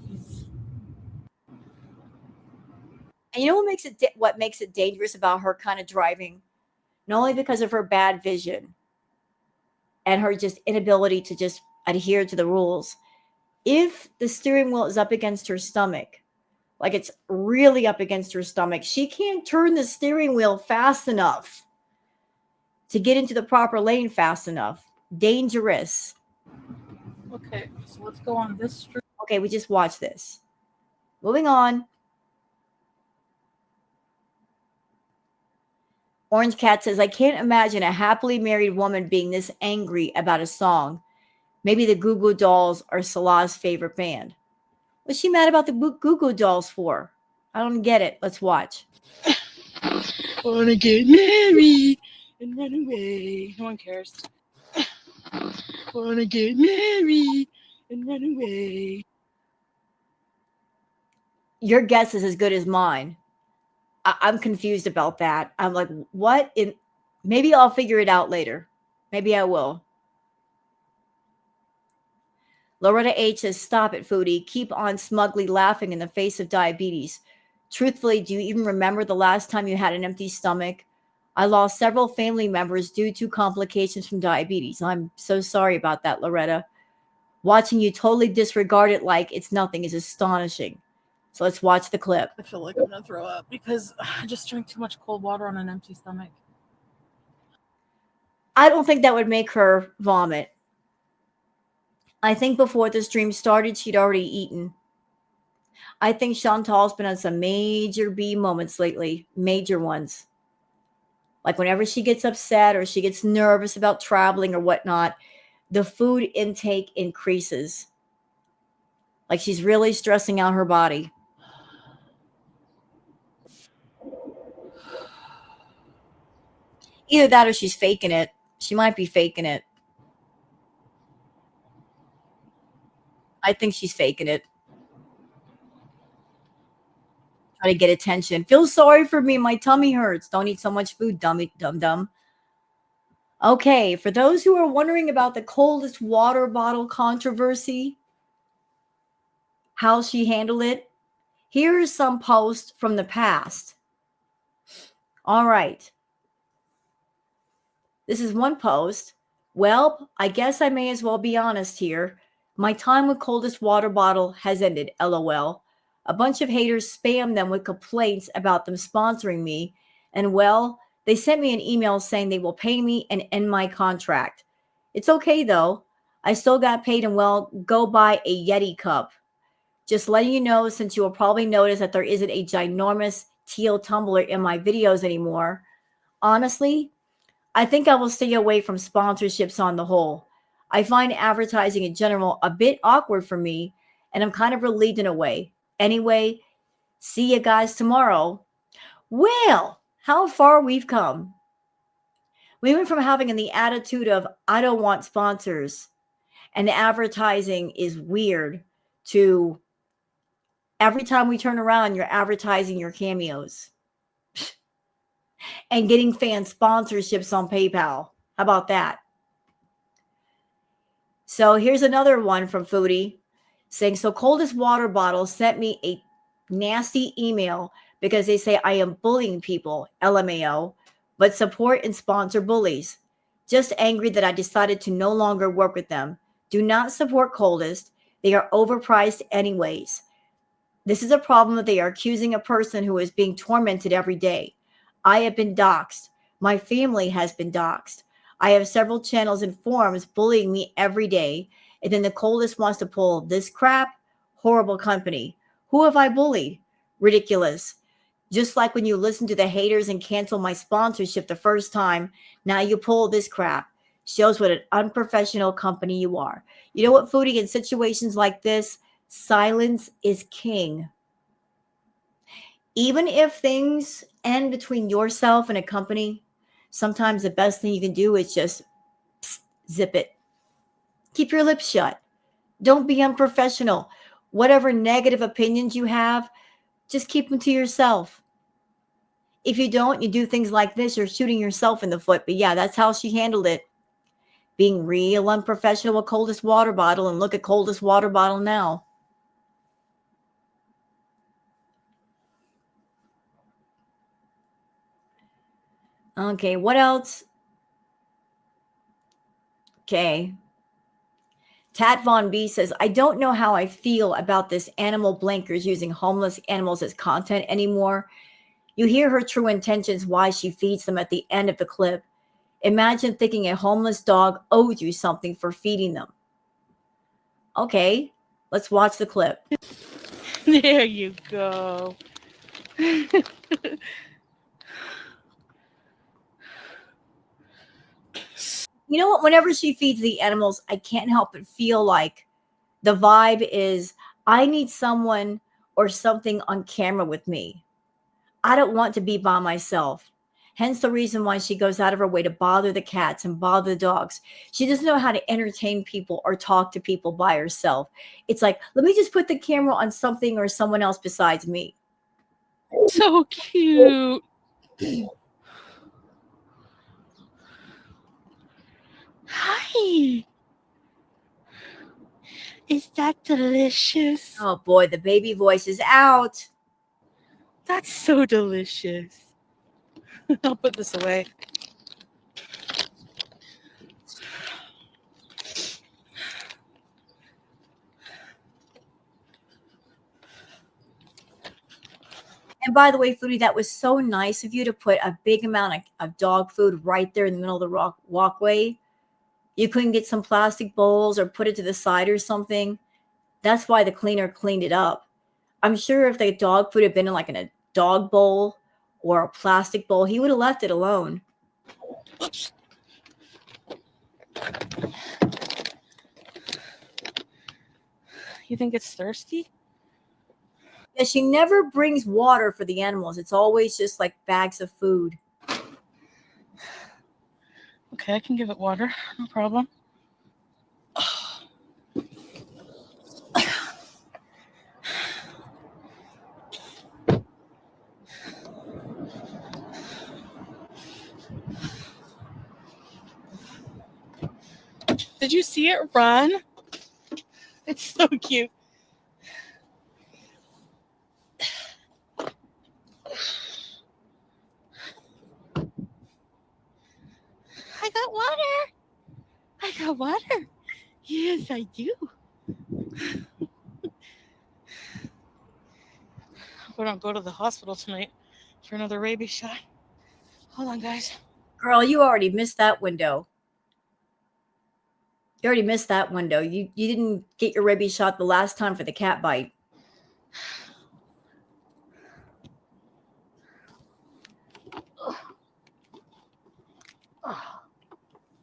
And you know what makes it dangerous about her kind of driving? Not only because of her bad vision and her just inability to just adhere to the rules. If the steering wheel is up against her stomach, like it's really up against her stomach, she can't turn the steering wheel fast enough to get into the proper lane fast enough. Dangerous. Okay, so let's go on this street. Okay, we just watched this. Moving on. Orange Cat says, I can't imagine a happily married woman being this angry about a song. Maybe the Goo Goo Dolls are Salah's favorite band. What's she mad about the Goo Goo Dolls for? I don't get it. Let's watch. Wanna get married and run away. No one cares. Wanna get married and run away. Your guess is as good as mine. I'm confused about that. I'm like, what? Maybe I'll figure it out later. Maybe I will. Loretta H says, stop it, Foodie. Keep on smugly laughing in the face of diabetes. Truthfully, do you even remember the last time you had an empty stomach? I lost several family members due to complications from diabetes. I'm so sorry about that, Loretta. Watching you totally disregard it like it's nothing is astonishing. So let's watch the clip. I feel like I'm gonna throw up because I just drank too much cold water on an empty stomach. I don't think that would make her vomit. I think before the stream started, she'd already eaten. I think Chantal's been on some major B moments lately, major ones. Like whenever she gets upset or she gets nervous about traveling or whatnot, the food intake increases. Like she's really stressing out her body. Either that or she's faking it. She might be faking it. I think she's faking it. Try to get attention. Feel sorry for me. My tummy hurts. Don't eat so much food, dumb. Okay, for those who are wondering about the coldest water bottle controversy, how she handled it, here is some posts from the past. All right. This is one post. Well, I guess I may as well be honest here. My time with Coldest Water Bottle has ended, LOL. A bunch of haters spammed them with complaints about them sponsoring me. And well, they sent me an email saying they will pay me and end my contract. It's okay though. I still got paid and well, go buy a Yeti cup. Just letting you know, since you will probably notice that there isn't a ginormous teal tumbler in my videos anymore. Honestly, I think I will stay away from sponsorships on the whole. I find advertising in general a bit awkward for me, and I'm kind of relieved in a way. Anyway, see you guys tomorrow. Well, how far we've come. We went from having the attitude of, I don't want sponsors, and advertising is weird, to every time we turn around, you're advertising your cameos and getting fan sponsorships on PayPal. How about that? So here's another one from Foodie. saying, so Coldest Water Bottle sent me a nasty email because they say I am bullying people, LMAO, but support and sponsor bullies. Just angry that I decided to no longer work with them. Do not support Coldest. They are overpriced anyways. This is a problem that they are accusing a person who is being tormented every day. I have been doxxed. My family has been doxxed. I have several channels and forums bullying me every day. And then the Coldest wants to pull this crap. Horrible company. Who have I bullied? Ridiculous. Just like when you listen to the haters and cancel my sponsorship the first time, now you pull this crap. Shows what an unprofessional company you are. You know what, Foodie, in situations like this, silence is king. Even if things end between yourself and a company, sometimes the best thing you can do is just zip it. Keep your lips shut. Don't be unprofessional. Whatever negative opinions you have, just keep them to yourself. If you don't, you do things like this, you're shooting yourself in the foot. But yeah, that's how she handled it. Being real unprofessional with Coldest Water Bottle, and look at Coldest Water Bottle now. Okay, what else? Okay. Tat Von B says, I don't know how I feel about this animal blankers using homeless animals as content anymore. You hear her true intentions why she feeds them at the end of the clip. Imagine thinking a homeless dog owed you something for feeding them. Okay, let's watch the clip. There you go. You know what? Whenever she feeds the animals, I can't help but feel like the vibe is I need someone or something on camera with me. I don't want to be by myself. Hence the reason why she goes out of her way to bother the cats and bother the dogs. She doesn't know how to entertain people or talk to people by herself. It's like, let me just put the camera on something or someone else besides me. So cute. Hi. Is that delicious? Oh boy, the baby voice is out. That's so delicious. I'll put this away. And by the way, Foodie, that was so nice of you to put a big amount of dog food right there in the middle of the walkway. You couldn't get some plastic bowls or put it to the side or something. That's why the cleaner cleaned it up. I'm sure if the dog food had been in a dog bowl or a plastic bowl, he would have left it alone. Oops. You think it's thirsty? Yeah, she never brings water for the animals. It's always just like bags of food. Okay, I can give it water. No problem. Did you see it run? It's so cute. I got water. I got water. Yes, I do. We don't go to the hospital tonight for another rabies shot. Hold on, guys. Girl, you already missed that window. You already missed that window. You didn't get your rabies shot the last time for the cat bite.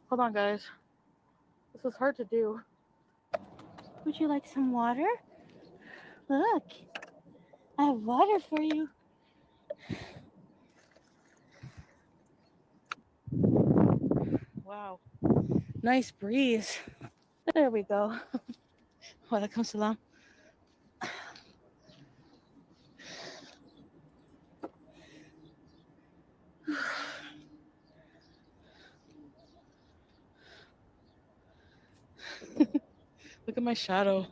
Hold on, guys. This is hard to do. Would you like some water? Look, I have water for you. Wow. Nice breeze. There we go. Walaikum salam. Look at my shadow.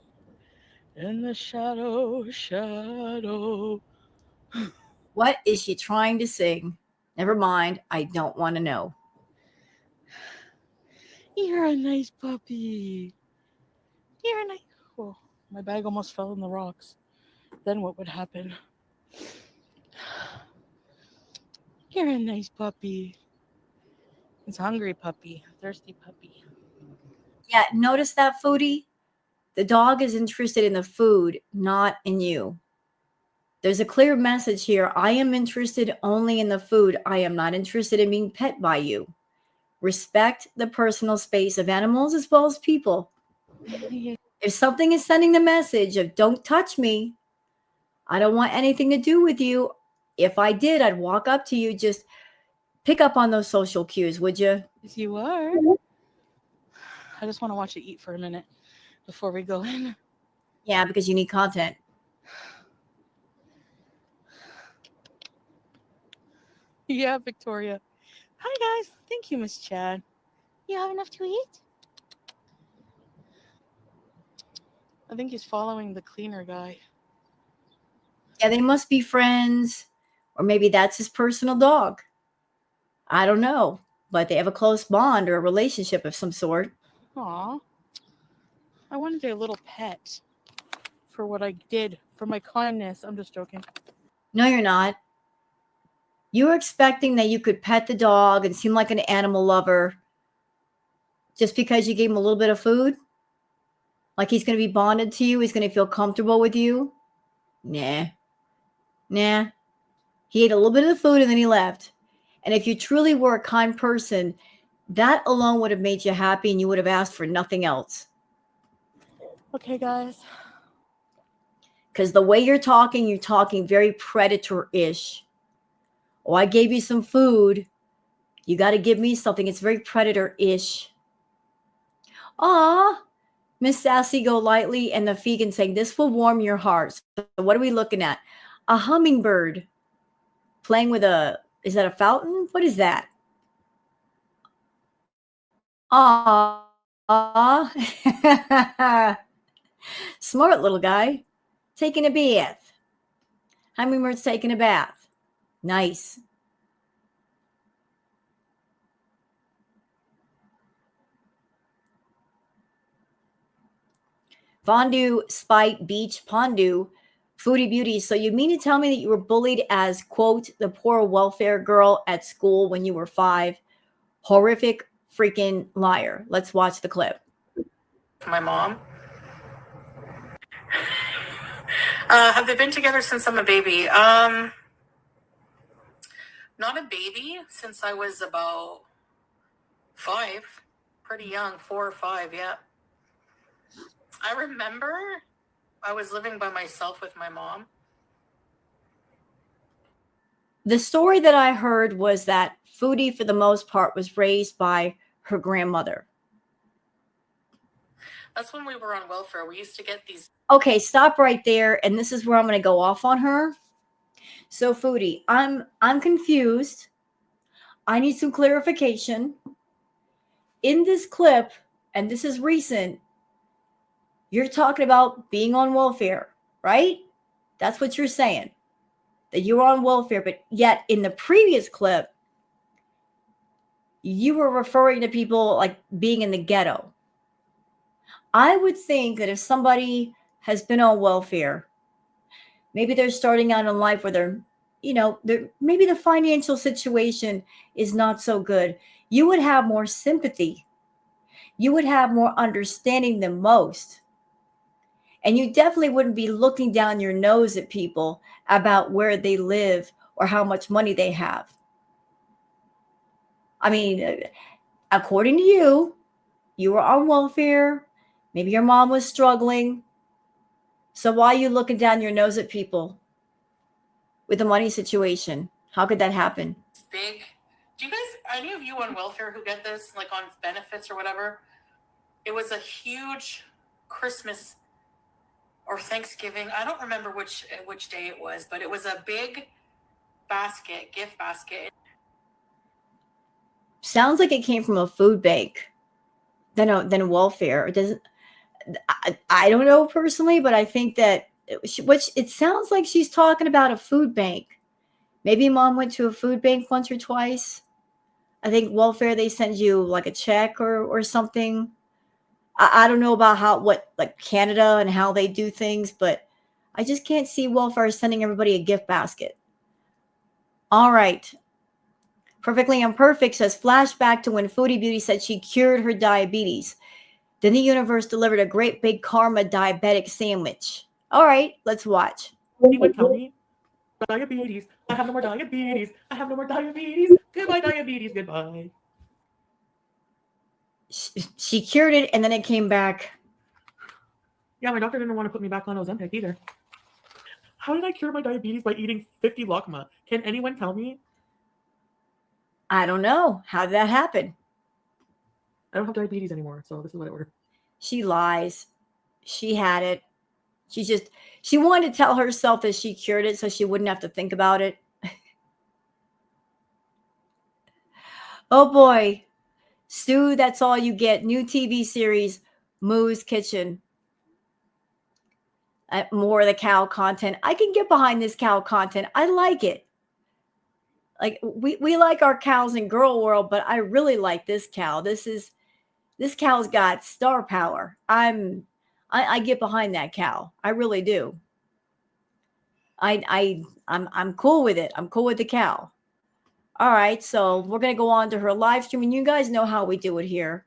In the shadow. What is she trying to sing? Never mind. I don't want to know. You're a nice puppy. You're a nice. Oh, my bag almost fell in the rocks. Then what would happen? You're a nice puppy. It's hungry puppy. Thirsty puppy. Yeah, notice that, Foodie? The dog is interested in the food, not in you. There's a clear message here. I am interested only in the food. I am not interested in being pet by you. Respect the personal space of animals as well as people. Yeah. If something is sending the message of don't touch me, I don't want anything to do with you. If I did, I'd walk up to you. Just pick up on those social cues, would you? Yes, you are. I just want to watch it eat for a minute before we go in. Yeah, because you need content. Yeah, Victoria. Hi, guys. Thank you, Miss Chad. You have enough to eat? I think he's following the cleaner guy. Yeah, they must be friends, or maybe that's his personal dog. I don't know, but they have a close bond or a relationship of some sort. Aw. I wanted a little pet for what I did, for my kindness. I'm just joking. No, you're not. You were expecting that you could pet the dog and seem like an animal lover just because you gave him a little bit of food? Like he's going to be bonded to you? He's going to feel comfortable with you? Nah. Nah. He ate a little bit of the food and then he left. And if you truly were a kind person, that alone would have made you happy and you would have asked for nothing else. Okay, guys. Because the way you're talking very predator-ish. Oh, I gave you some food. You got to give me something. It's very predator-ish. Aw, Miss Sassy Go Lightly and the vegan saying, this will warm your heart. So what are we looking at? A hummingbird playing with is that a fountain? What is that? Aw. Smart little guy. Taking a bath. Hummingbird's taking a bath. Nice. Fondue, Spite, Beach, Pondu, Foodie Beauty. So you mean to tell me that you were bullied as, quote, the poor welfare girl at school when you were 5? Horrific freaking liar. Let's watch the clip. My mom. Have they been together since I'm a baby? Not a baby, since I was about 5. Pretty young, 4 or 5, yeah. I remember I was living by myself with my mom. The story that I heard was that Foodie, for the most part, was raised by her grandmother. That's when we were on welfare. We used to get these. Okay, stop right there. And this is where I'm going to go off on her. So, Foodie, I'm confused. I need some clarification. In this clip, and this is recent, you're talking about being on welfare, right? That's what you're saying, that you were on welfare. But yet in the previous clip, you were referring to people like being in the ghetto. I would think that if somebody has been on welfare, maybe they're starting out in life where maybe the financial situation is not so good. You would have more sympathy. You would have more understanding than most. And you definitely wouldn't be looking down your nose at people about where they live or how much money they have. I mean, according to you, you were on welfare. Maybe your mom was struggling. So why are you looking down your nose at people with the money situation? How could that happen? Big. Do you guys, any of you on welfare who get this, like on benefits or whatever? It was a huge Christmas or Thanksgiving. I don't remember which day it was, but it was a big basket, gift basket. Sounds like it came from a food bank than a welfare. It doesn't. I don't know personally, but I think that it sounds like she's talking about a food bank. Maybe mom went to a food bank once or twice. I think welfare, they send you like a check or something. I don't know about like Canada and how they do things, but I just can't see welfare sending everybody a gift basket. All right. Perfectly Imperfect says flashback to when Foodie Beauty said she cured her diabetes. Then the universe delivered a great big karma diabetic sandwich. All right, let's watch. Anyone tell me? Diabetes. I have no more diabetes. I have no more diabetes. Goodbye, diabetes. Goodbye. She cured it and then it came back. Yeah, my doctor didn't want to put me back on Ozempic either. How did I cure my diabetes by eating 50 lakma? Can anyone tell me? I don't know. How did that happen? I don't have diabetes anymore, so this is what I ordered. She lies. She had it. She wanted to tell herself that she cured it so she wouldn't have to think about it. Oh boy. Stu, that's all you get. New TV series, Moo's Kitchen. More of the cow content. I can get behind this cow content. I like it. Like we like our cows in girl world, but I really like this cow. This cow's got star power. I get behind that cow. I really do. I'm cool with it. I'm cool with the cow. All right, so we're gonna go on to her live stream, and you guys know how we do it here.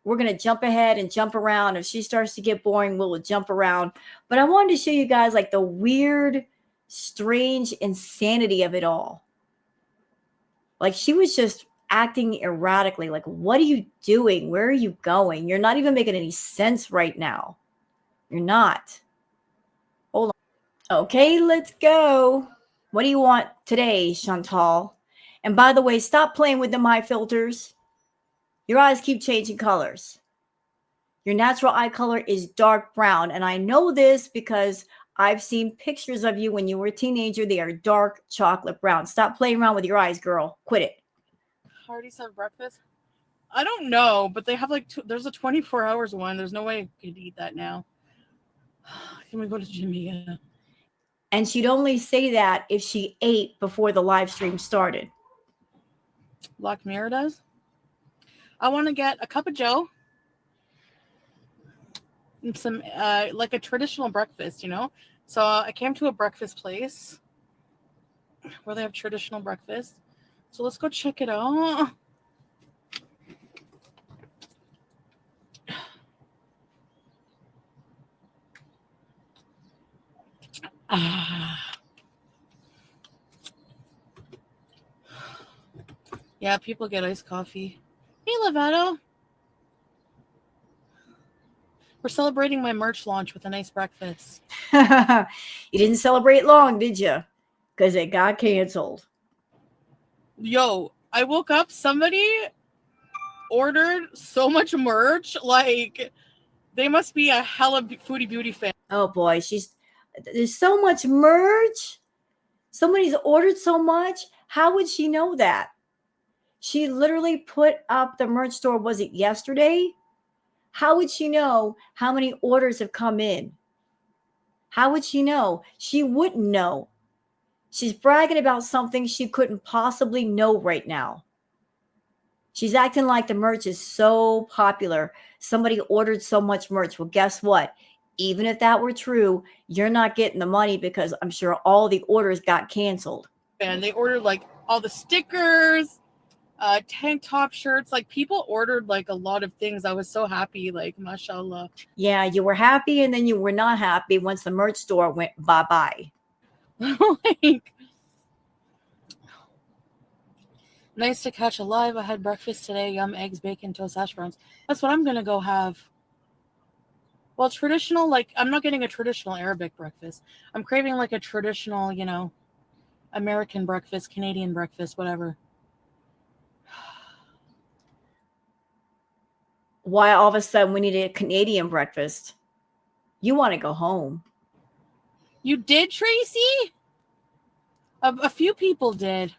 We're gonna jump ahead and jump around. If she starts to get boring, we'll jump around. But I wanted to show you guys like the weird, strange insanity of it all. Like she was just acting erratically. Like, what are you doing? Where are you going? You're not even making any sense right now. You're not. Hold on. Okay, let's go. What do you want today, Chantal? And by the way, stop playing with the my filters. Your eyes keep changing colors. Your natural eye color is dark brown. And I know this because I've seen pictures of you when you were a teenager. They are dark chocolate brown. Stop playing around with your eyes, girl. Quit it. Hardee's have breakfast? I don't know, but they have like there's a 24 hours one. There's no way I could eat that now. Can we go to Jimmy? And she'd only say that if she ate before the live stream started. Black Mirror does? I want to get a cup of joe and some like a traditional breakfast, you know? So I came to a breakfast place where they have traditional breakfast. So let's go check it out. Yeah, people get iced coffee. Hey, Lovato. We're celebrating my merch launch with a nice breakfast. You didn't celebrate long, did you? Because it got canceled. Yo, I woke up, somebody ordered so much merch. Like, they must be a hella Foodie Beauty fan. Oh boy, there's so much merch. Somebody's ordered so much. How would she know that? She literally put up the merch store, was it yesterday? How would she know how many orders have come in? How would she know? She wouldn't know. She's bragging about something she couldn't possibly know right now. She's acting like the merch is so popular. Somebody ordered so much merch. Well, guess what? Even if that were true, you're not getting the money because I'm sure all the orders got canceled. And they ordered like all the stickers, tank top shirts. Like people ordered like a lot of things. I was so happy, like mashallah. Yeah, you were happy and then you were not happy once the merch store went bye-bye. Like, nice to catch alive. I had breakfast today. Yum, eggs, bacon, toast, hash browns. That's what I'm going to go have. Well, traditional, like, I'm not getting a traditional Arabic breakfast. I'm craving like a traditional, you know, American breakfast, Canadian breakfast, whatever. Why all of a sudden we need a Canadian breakfast? You want to go home. You did, Tracy? A few people did.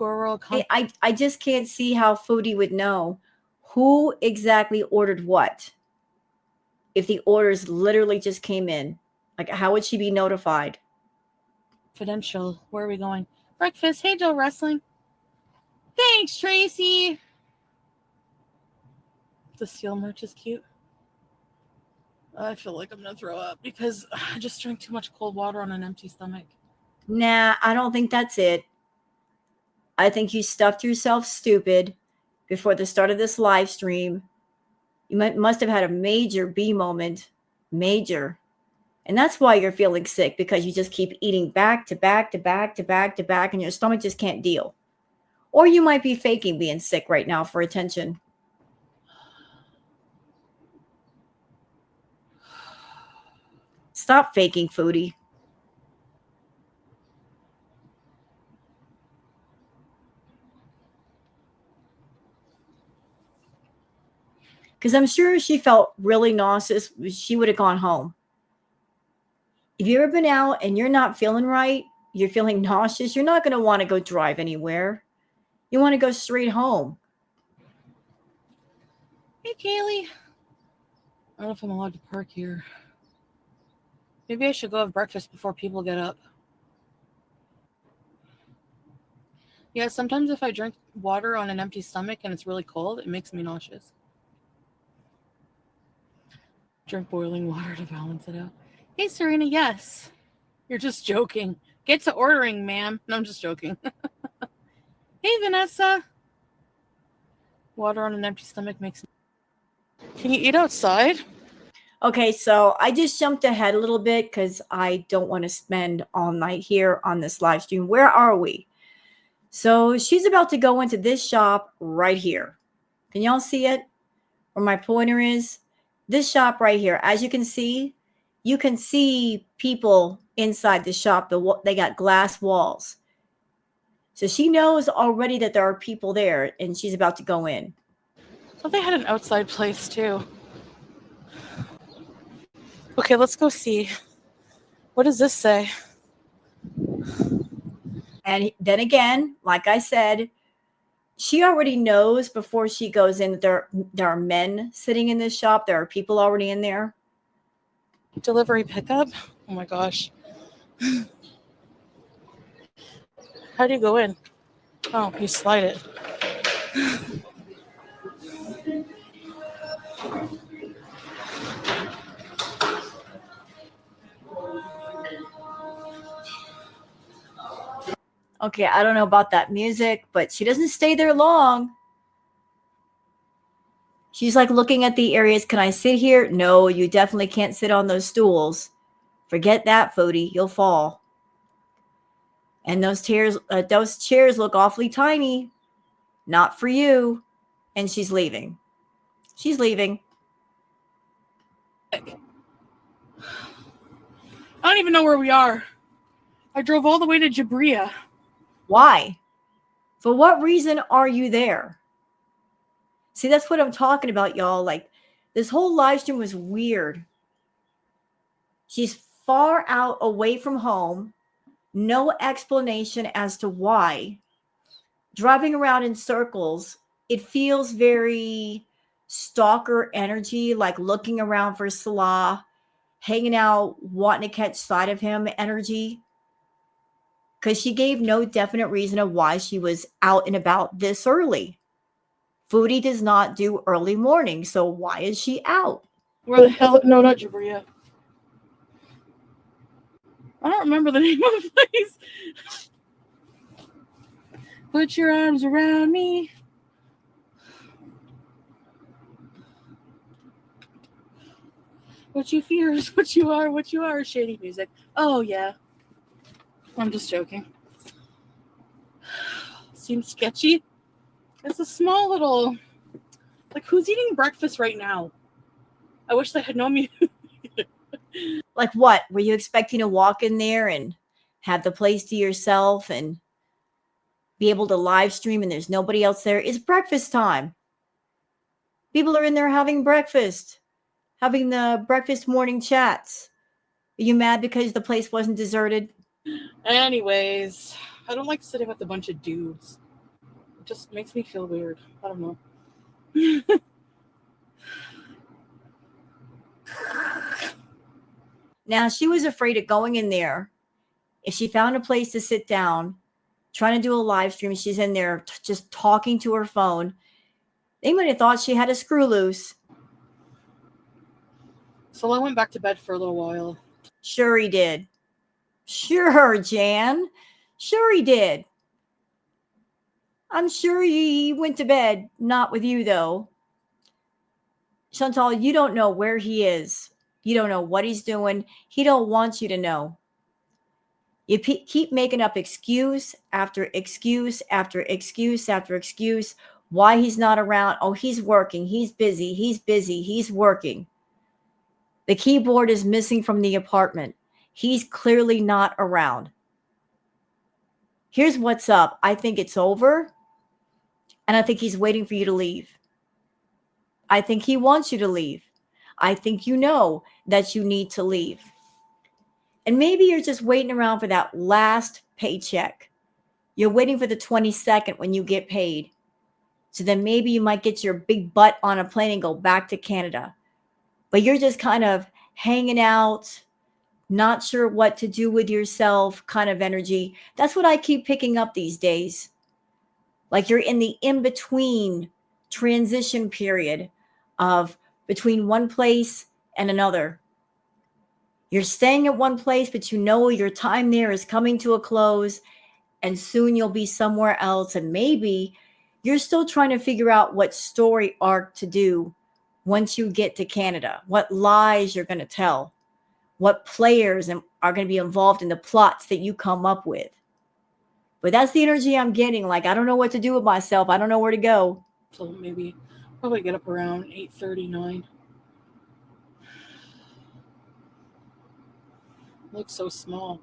I just can't see how Foodie would know Who exactly ordered what? If the orders literally just came in, like how would she be notified? Confidential. Where are we going? Breakfast. Hey, Joe Wrestling. Thanks, Tracy. The seal merch is cute. I feel like I'm going to throw up because I just drank too much cold water on an empty stomach. Nah, I don't think that's it. I think you stuffed yourself stupid before the start of this live stream. You must have had a major B moment. Major. And that's why you're feeling sick, because you just keep eating back to back to back to back to back, and your stomach just can't deal. Or you might be faking being sick right now for attention. Stop faking, Foodie. Because I'm sure she felt really nauseous. She would have gone home. If you've ever been out and you're not feeling right, you're feeling nauseous, you're not going to want to go drive anywhere. You want to go straight home. Hey, Kaylee. I don't know if I'm allowed to park here. Maybe I should go have breakfast before people get up. Yeah, sometimes if I drink water on an empty stomach and it's really cold, it makes me nauseous. Drink boiling water to balance it out. Hey, Serena, yes. You're just joking. Get to ordering, ma'am. No, I'm just joking. Hey, Vanessa. Water on an empty stomach makes me... Can you eat outside? Okay, so I just jumped ahead a little bit because I don't want to spend all night here on this live stream. Where are we? So she's about to go into this shop right here. Can y'all see it? Where my pointer is? This shop right here. As you can see people inside the shop. They got glass walls. So she knows already that there are people there, and she's about to go in. I thought they had an outside place too. Okay, let's go see. What does this say? And then again, like I said, she already knows before she goes in that there are men sitting in this shop. There are people already in there. Delivery pickup? Oh my gosh. How do you go in? Oh, you slide it. Okay, I don't know about that music, but she doesn't stay there long. She's like looking at the areas. Can I sit here? No, you definitely can't sit on those stools. Forget that, Foodie. You'll fall. And those chairs look awfully tiny. Not for you. And she's leaving. She's leaving. I don't even know where we are. I drove all the way to Jabria. Why? For what reason are you there? See, that's what I'm talking about, y'all. Like, this whole live stream was weird. She's far out away from home. No explanation as to why. Driving around in circles. It feels very stalker energy, like looking around for Salah, hanging out, wanting to catch sight of him energy. Because she gave no definite reason of why she was out and about this early. Foodie does not do early morning, so why is she out? Where the hell? No, not Jabria. I don't remember the name of the place. Put your arms around me. What you fear is what you are. Shady music. Oh, yeah. I'm just joking. Seems sketchy. It's a small little... Like, who's eating breakfast right now? I wish they had known me. Like what? Were you expecting to walk in there and have the place to yourself and be able to live stream and there's nobody else there? It's breakfast time. People are in there having breakfast, having the breakfast morning chats. Are you mad because the place wasn't deserted? Anyways, I don't like sitting with a bunch of dudes. It just makes me feel weird. I don't know. Now, she was afraid of going in there. If she found a place to sit down, trying to do a live stream, she's in there just talking to her phone. They might have thought she had a screw loose. So I went back to bed for a little while. Sure he did. Sure, Jan. Sure he did. I'm sure he went to bed. Not with you, though. Chantal, you don't know where he is. You don't know what he's doing. He don't want you to know. You keep making up excuse after excuse after excuse after excuse why he's not around. Oh, he's working. He's busy. He's busy. He's working. The keyboard is missing from the apartment. He's clearly not around. Here's what's up. I think it's over. And I think he's waiting for you to leave. I think he wants you to leave. I think you know that you need to leave. And maybe you're just waiting around for that last paycheck. You're waiting for the 22nd when you get paid. So then maybe you might get your big butt on a plane and go back to Canada. But you're just kind of hanging out, not sure what to do with yourself kind of energy. That's what I keep picking up these days. Like you're in the in-between transition period of between one place and another. You're staying at one place, but you know your time there is coming to a close, and soon you'll be somewhere else. And maybe you're still trying to figure out what story arc to do once you get to Canada, what lies you're going to tell, what players are going to be involved in the plots that you come up with. But that's the energy I'm getting. Like, I don't know what to do with myself. I don't know where to go. So maybe probably get up around 8:39. Looks so small.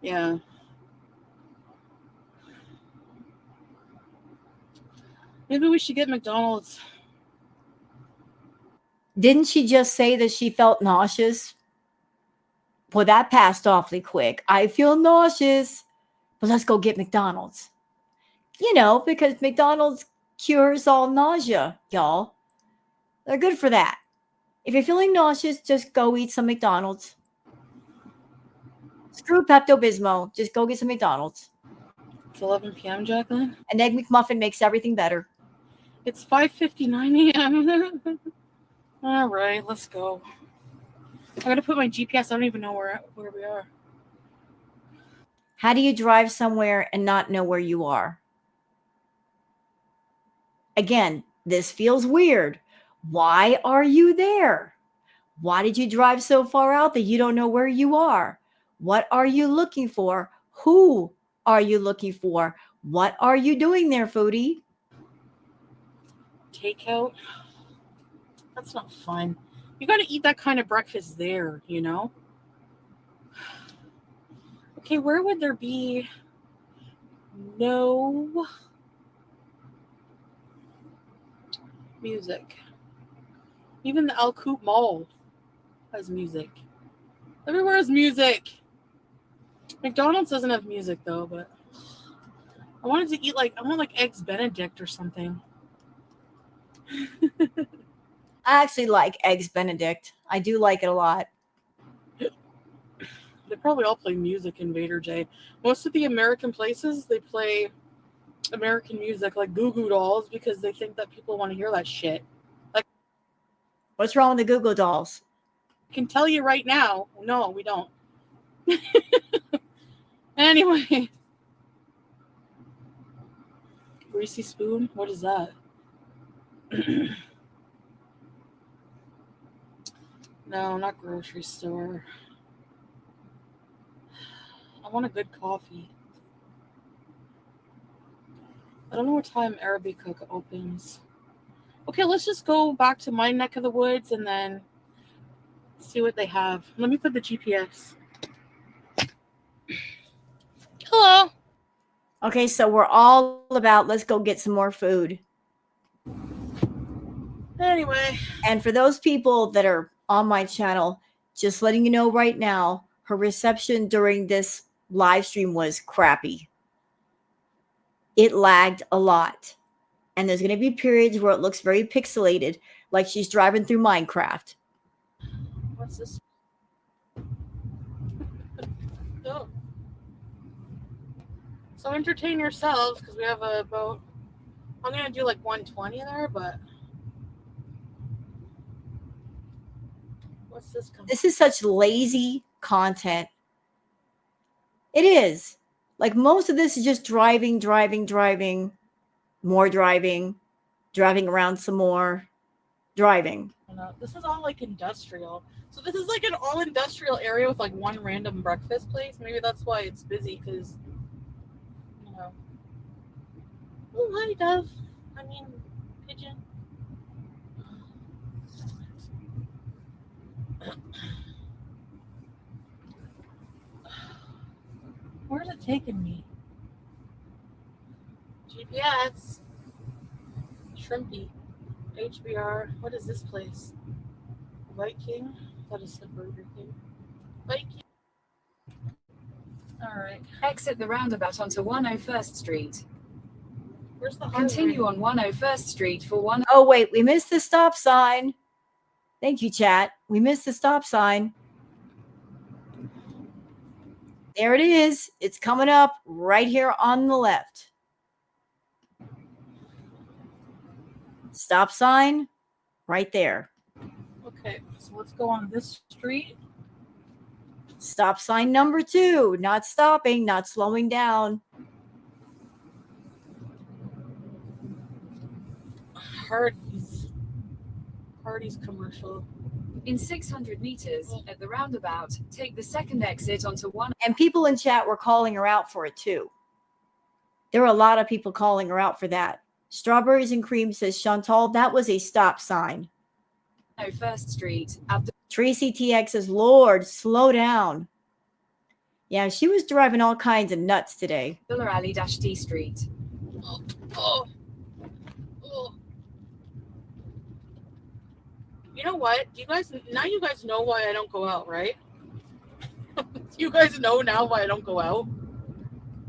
Yeah. Maybe we should get McDonald's. Didn't she just say that she felt nauseous? Well, that passed awfully quick. I feel nauseous, but let's go get McDonald's. You know, because McDonald's cures all nausea, y'all. They're good for that. If you're feeling nauseous, just go eat some McDonald's. Screw Pepto-Bismol. Just go get some McDonald's. It's 11 p.m., Jacqueline. An Egg McMuffin makes everything better. It's 5:59 a.m. All right, let's go. I gotta put my GPS. I don't even know where we are. How do you drive somewhere and not know where you are? Again, this feels weird. Why are you there? Why did you drive so far out that you don't know where you are? What are you looking for? Who are you looking for? What are you doing there, Foodie? Takeout? That's not fun. You got to eat that kind of breakfast there, you know? Okay, where would there be no music? Even the Al Coop Mall has music. Everywhere has music. McDonald's doesn't have music though, but I wanted to eat I want Eggs Benedict or something. I actually like Eggs Benedict. I do like it a lot. They probably all play music in Vader J. Most of the American places, they play American music like Goo Goo Dolls because they think that people want to hear that shit. Like, what's wrong with the Goo Goo Dolls? I can tell you right now, no, we don't. Anyway. Greasy Spoon? What is that? No, not grocery store. I want a good coffee. I don't know what time Arabica opens. Okay, let's just go back to my neck of the woods and then see what they have. Let me put the GPS. Hello. Okay, so we're all about let's go get some more food. Anyway. And for those people that are on my channel, just letting you know right now, her reception during this live stream was crappy. It lagged a lot. And there's going to be periods where it looks very pixelated, like she's driving through Minecraft. What's this? Oh. So entertain yourselves, because we have about, I'm going to do like 120 there, but what's this coming? This is such lazy content. It is. Like most of this is just driving, more driving around some more, driving. This is all like industrial. So this is like an all industrial area with like one random breakfast place. Maybe that's why it's busy, because, you know. Oh, hi, Dove. I mean, pigeon. Where's it taking me? GPS. Shrimpy. HBR. What is this place? Viking? That is the Burger King. Viking. Alright. Exit the roundabout onto 101st Street. Where's the highway? Continue on 101st Street for one. Oh, wait, we missed the stop sign. Thank you, chat. We missed the stop sign. There it is. It's coming up right here on the left. Stop sign right there. Okay, so let's go on this street. Stop sign number 2. Not stopping, not slowing down. Hardee's commercial. In 600 meters at the roundabout, take the second exit onto 1. And people in chat were calling her out for it too. There were a lot of people calling her out for that. Strawberries and Cream says, Chantal, that was a stop sign. 101st Street. Tracy TX says, Lord, slow down. Yeah, she was driving all kinds of nuts today. Abdullah Ali-D Street. Oh. You know what? You guys know why I don't go out, right? You guys know now why I don't go out?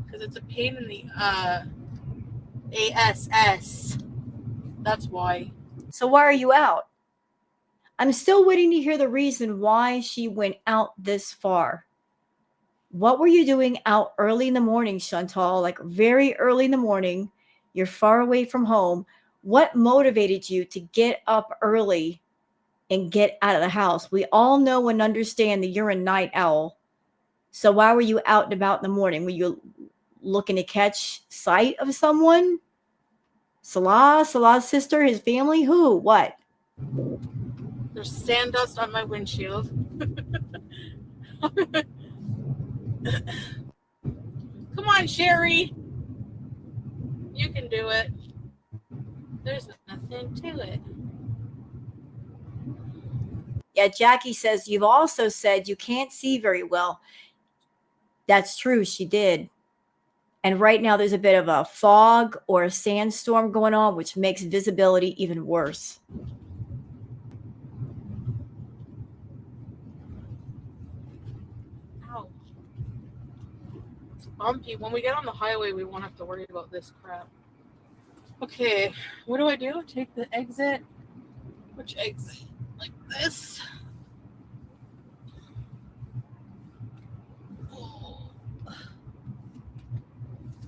Because it's a pain in the ASS. That's why. So why are you out? I'm still waiting to hear the reason why she went out this far. What were you doing out early in the morning, Chantal? Like very early in the morning. You're far away from home. What motivated you to get up early and get out of the house? We all know and understand that you're a night owl. So why were you out and about in the morning? Were you looking to catch sight of someone? Salah's sister, his family? Who? What? There's sand dust on my windshield. Come on, Sherry. You can do it. There's nothing to it. Yeah, Jackie says, you've also said you can't see very well. That's true. She did. And right now there's a bit of a fog or a sandstorm going on, which makes visibility even worse. Ow. It's bumpy. When we get on the highway, we won't have to worry about this crap. Okay, what do I do? Take the exit? Which exit? Like this?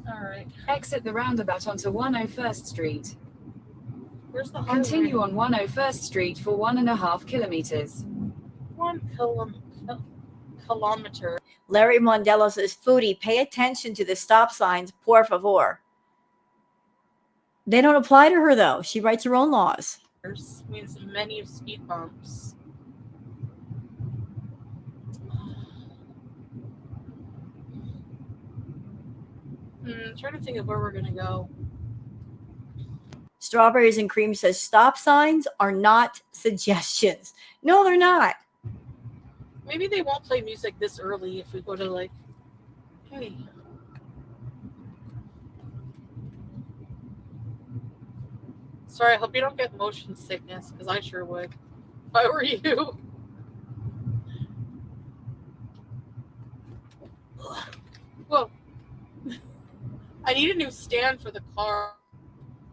All right. Exit the roundabout onto 101st Street. Where's the highway? Continue on 101st Street for 1.5 kilometers. 1 kilometer. Larry Mondello says, Foodie, pay attention to the stop signs, por favor. They don't apply to her, though. She writes her own laws. Means many speed bumps. I'm trying to think of where we're going to go. Strawberries and Cream says, stop signs are not suggestions. No, they're not. Maybe they won't play music this early if we go to like, hey. Sorry, I hope you don't get motion sickness, because I sure would. If I were you. Whoa. I need a new stand for the car.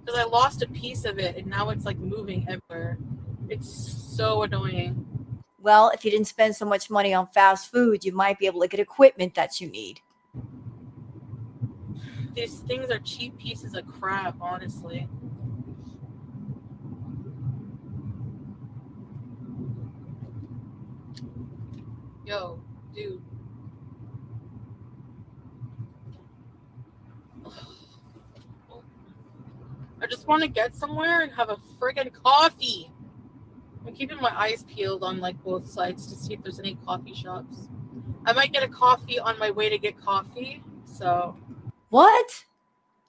because I lost a piece of it and now it's like moving everywhere. It's so annoying. Well, if you didn't spend so much money on fast food, you might be able to get equipment that you need. These things are cheap pieces of crap, honestly. Yo, dude. I just want to get somewhere and have a friggin' coffee. I'm keeping my eyes peeled on like both sides to see if there's any coffee shops. I might get a coffee on my way to get coffee. So What?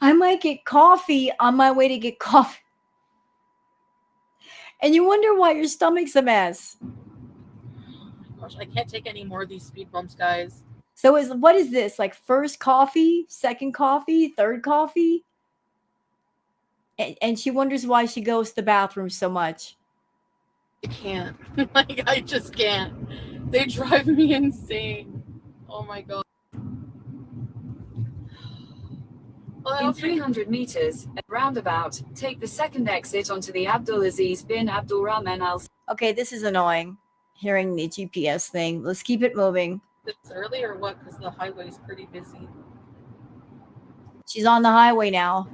I might get coffee on my way to get coffee. And you wonder why your stomach's a mess. gosh, I can't take any more of these speed bumps, guys. So what is this? Like first coffee, second coffee, third coffee? And she wonders why she goes to the bathroom so much. I can't. Like, I just can't. They drive me insane. Oh my god. Well, In 300 meters, at roundabout, take the second exit onto the Abdulaziz bin Abdulrahman Al. Okay, this is annoying. Hearing the GPS thing. Let's keep it moving. It's early or what? Because the highway's pretty busy. She's on the highway now.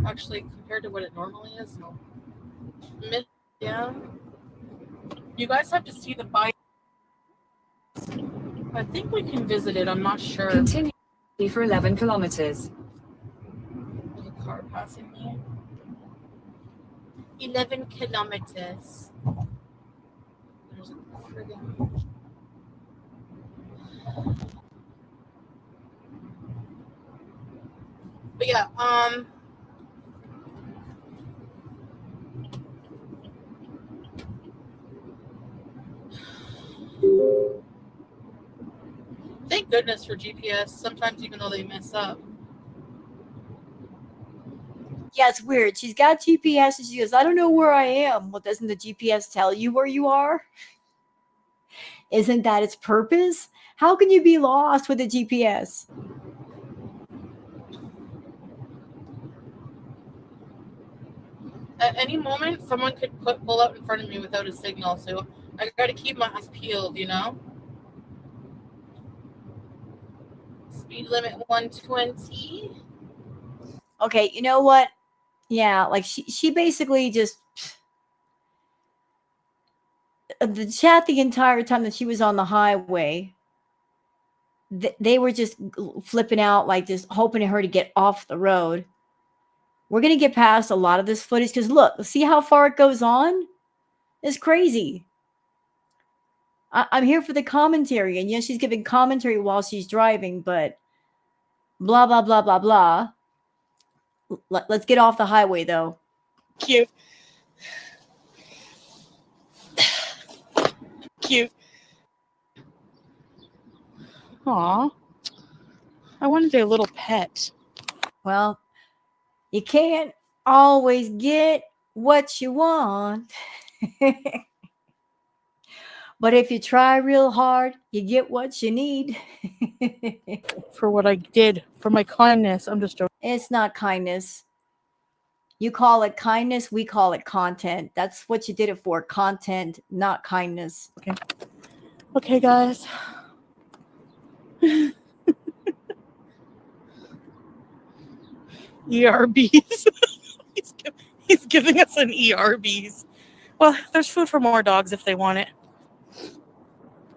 Actually, compared to what it normally is, no. Yeah. You guys have to see the bike. I think we can visit it. I'm not sure. Continue for 11 kilometers. There's a car passing me. 11 kilometers. There's a friggin'. But yeah, thank goodness for GPS. Sometimes even though they mess up. Yeah, it's weird. She's got GPS and she goes, I don't know where I am. Well, doesn't the GPS tell you where you are? Isn't that its purpose? How can you be lost with a GPS? At any moment, someone could pull out in front of me without a signal, so I got to keep my eyes peeled, you know? Speed limit 120. Okay, you know what? Yeah, like she basically just the chat the entire time that she was on the highway. They were just flipping out, like just hoping her to get off the road. We're gonna get past a lot of this footage because look, see how far it goes on? It's crazy. I'm here for the commentary, and yes, she's giving commentary while she's driving, but blah blah blah blah blah. Let's get off the highway though. Cute. Cute. Aw. I wanted a little pet. Well, you can't always get what you want. But if you try real hard, you get what you need. For what I did, for my kindness. I'm just joking. It's not kindness. You call it kindness, we call it content. That's what you did it for. Content, not kindness. Okay, guys. ERBs. He's giving us an ERBs. Well, there's food for more dogs if they want it.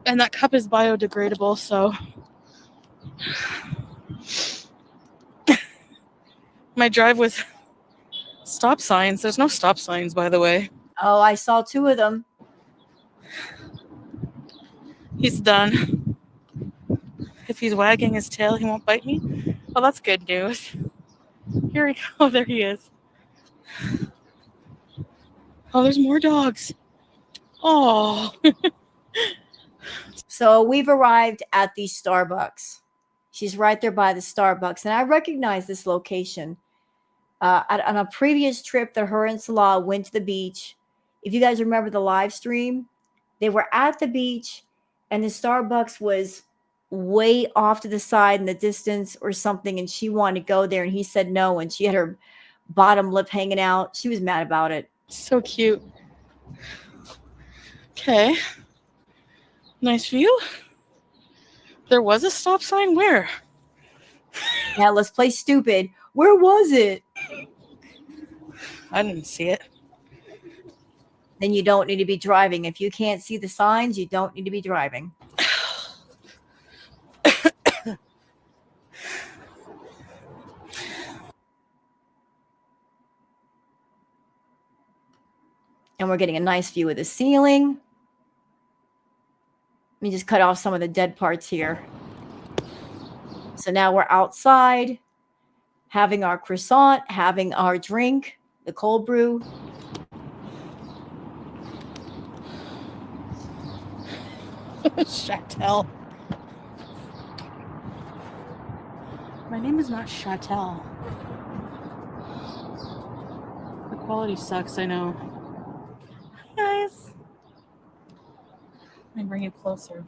And that cup is biodegradable, so my drive with stop signs. There's no stop signs, by the way. Oh, I saw 2 of them. He's done. If he's wagging his tail, he won't bite me. Well, that's good news. Here we go. Oh, there he is. Oh, there's more dogs. Oh. So we've arrived at the Starbucks. She's right there by the Starbucks. And I recognize this location. On a previous trip that her and Salah went to the beach, if you guys remember the live stream, they were at the beach and the Starbucks was way off to the side in the distance or something, and she wanted to go there and he said no, and she had her bottom lip hanging out. She was mad about it. So cute. Okay. Nice view. There was a stop sign. Where? Yeah, let's play stupid. Where was it? I didn't see it. Then you don't need to be driving. If you can't see the signs, you don't need to be driving. And we're getting a nice view of the ceiling. Let me just cut off some of the dead parts here. So now we're outside, having our croissant, having our drink, the cold brew. Chatel. My name is not Chatel. The quality sucks, I know. Hi, guys. Let me bring you closer.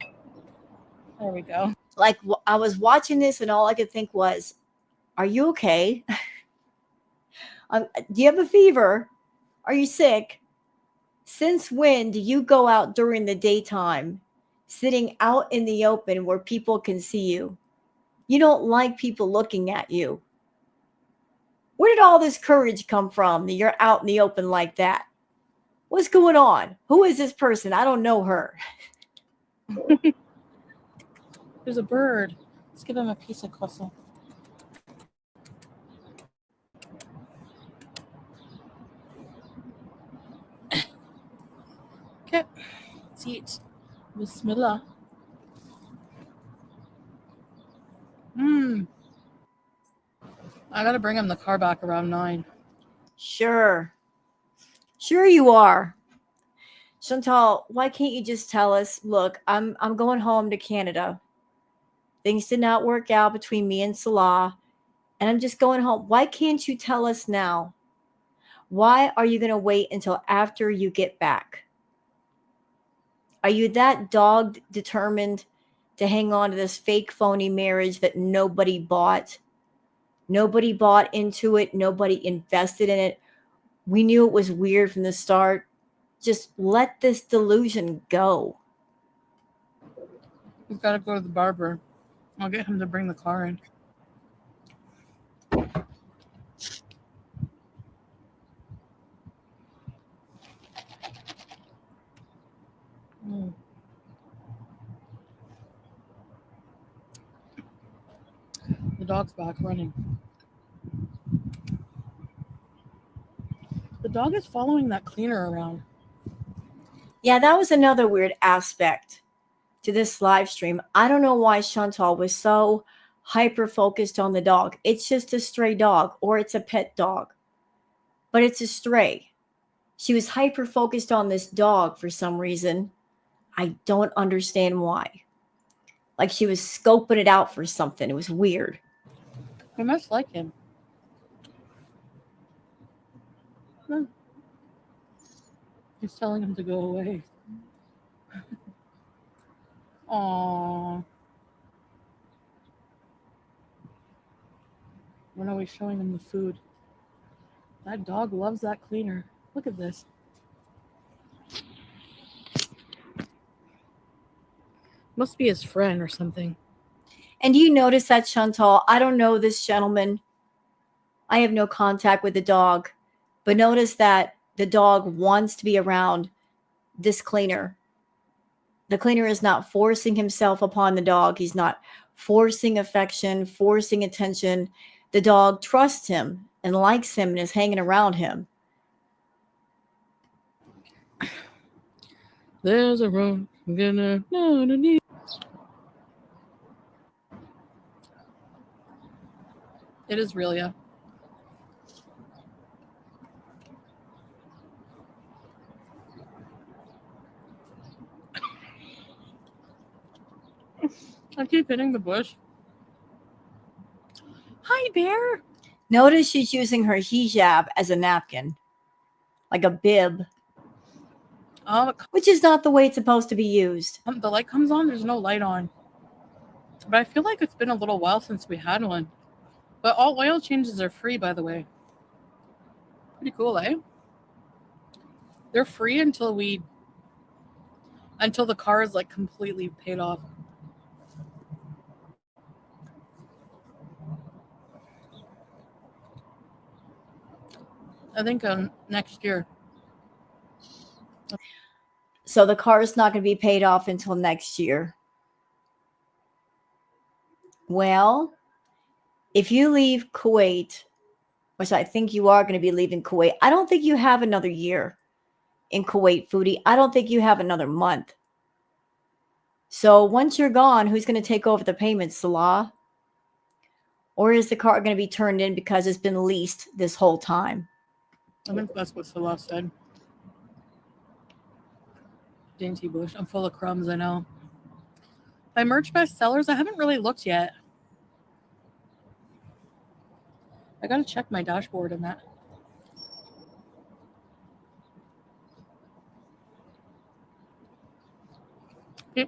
There we go. Like, I was watching this and all I could think was, are you okay? Do you have a fever? Are you sick? Since when do you go out during the daytime, sitting out in the open where people can see you? You don't like people looking at you. Where did all this courage come from that you're out in the open like that? What's going on? Who is this person? I don't know her. There's a bird. Let's give him a piece of croissant. Okay, let's eat. Bismillah. I gotta bring him the car back around 9. Sure you are. Chantal, why can't you just tell us, look, I'm going home to Canada. Things did not work out between me and Salah, and I'm just going home. Why can't you tell us now? Why are you going to wait until after you get back? Are you that dogged determined to hang on to this fake phony marriage that nobody bought? Nobody bought into it. Nobody invested in it. We knew it was weird from the start. Just let this delusion go. We've got to go to the barber. I'll get him to bring the car in. The dog's back running. The dog is following that cleaner around. Yeah, that was another weird aspect to this live stream. I don't know why Chantal was so hyper focused on the dog. It's just a stray dog, or it's a pet dog, but it's a stray. She was hyper focused on this dog for some reason. I don't understand why. Like she was scoping it out for something. It was weird. I must like him. No. He's telling him to go away. Aww. When are we showing him the food? That dog loves that cleaner. Look at this. Must be his friend or something. And do you notice that, Chantal? I don't know this gentleman. I have no contact with the dog. But notice that the dog wants to be around this cleaner. The cleaner is not forcing himself upon the dog. He's not forcing affection, forcing attention. The dog trusts him and likes him and is hanging around him. There's a road I'm gonna know to need. It is real, yeah. I keep hitting the bush. Hi, bear. Notice she's using her hijab as a napkin, like a bib, which is not the way it's supposed to be used. The light comes on. There's no light on. But I feel like it's been a little while since we had one. But all oil changes are free, by the way. Pretty cool, eh? They're free until the car is like completely paid off. I think next year. So the car is not going to be paid off until next year. Well, if you leave Kuwait, which I think you are going to be leaving Kuwait, I don't think you have another year in Kuwait, Foodie. I don't think you have another month. So once you're gone, who's going to take over the payments, Salah? Or is the car going to be turned in because it's been leased this whole time? I think that's what Salah said. Dainty Bush. I'm full of crumbs, I know. My merch bestsellers, I haven't really looked yet. I gotta check my dashboard on that.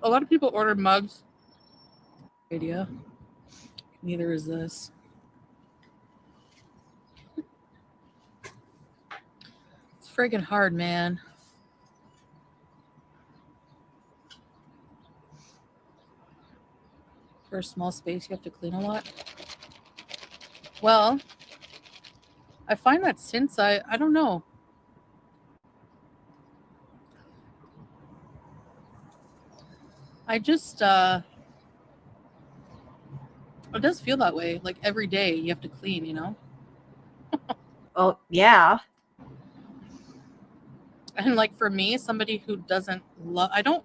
A lot of people ordered mugs. Idea. Neither is this. It's friggin' hard, man. For a small space, you have to clean a lot. Well, I find that since I don't know. I just, it does feel that way. Like every day you have to clean, you know? Oh, yeah. And like for me, somebody who doesn't love, I don't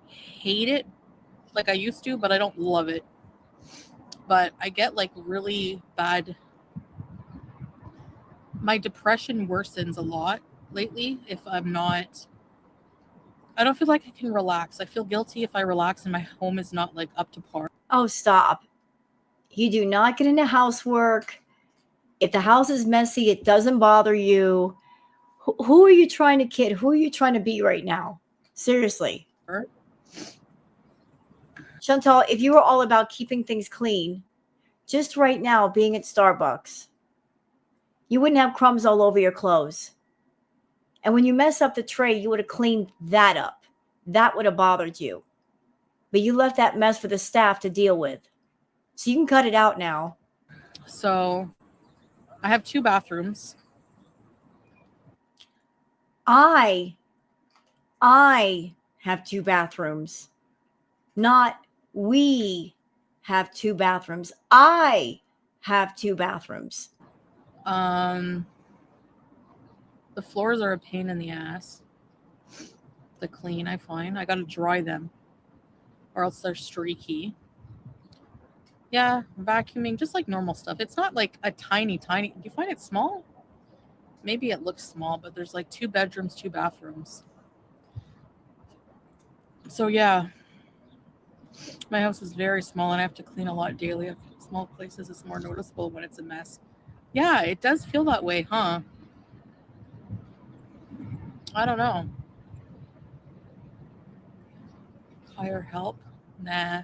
hate it like I used to, but I don't love it. But I get like really bad. My depression worsens a lot lately if I'm not. I don't feel like I can relax. I feel guilty if I relax and my home is not like up to par. Oh, stop. You do not get into housework. If the house is messy, it doesn't bother you. Who are you trying to kid? Who are you trying to be right now? Seriously. Chantal, if you were all about keeping things clean, just right now being at Starbucks, you wouldn't have crumbs all over your clothes. And when you mess up the tray, you would have cleaned that up. That would have bothered you. But you left that mess for the staff to deal with. So you can cut it out now. So I have 2 bathrooms. I have 2 bathrooms. Not we have 2 bathrooms. I have 2 bathrooms. The floors are a pain in the ass to clean, I find. I gotta dry them or else they're streaky. Yeah, vacuuming, just like normal stuff. It's not like a tiny. Do you find it small? Maybe it looks small, but there's like 2 bedrooms, 2 bathrooms. So yeah, my house is very small and I have to clean a lot daily. At small places, it's more noticeable when it's a mess. Yeah, it does feel that way, huh? I don't know. Hire help? Nah.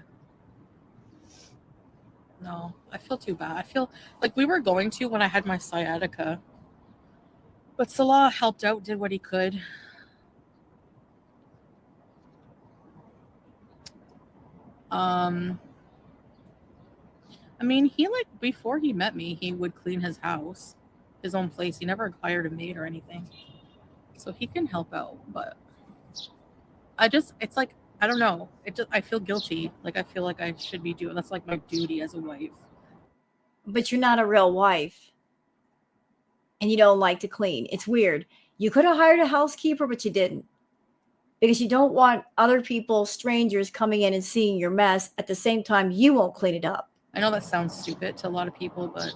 No, I feel too bad. I feel like we were going to when I had my sciatica. But Salah helped out, did what he could. I mean, he like before he met me, he would clean his house, his own place. He never hired a maid or anything. So he can help out, but it's like, I don't know. I feel guilty. Like I feel like I should be doing, that's like my duty as a wife. But you're not a real wife. And you don't like to clean. It's weird. You could have hired a housekeeper, but you didn't. Because you don't want other people, strangers, coming in and seeing your mess at the same time you won't clean it up. I know that sounds stupid to a lot of people, but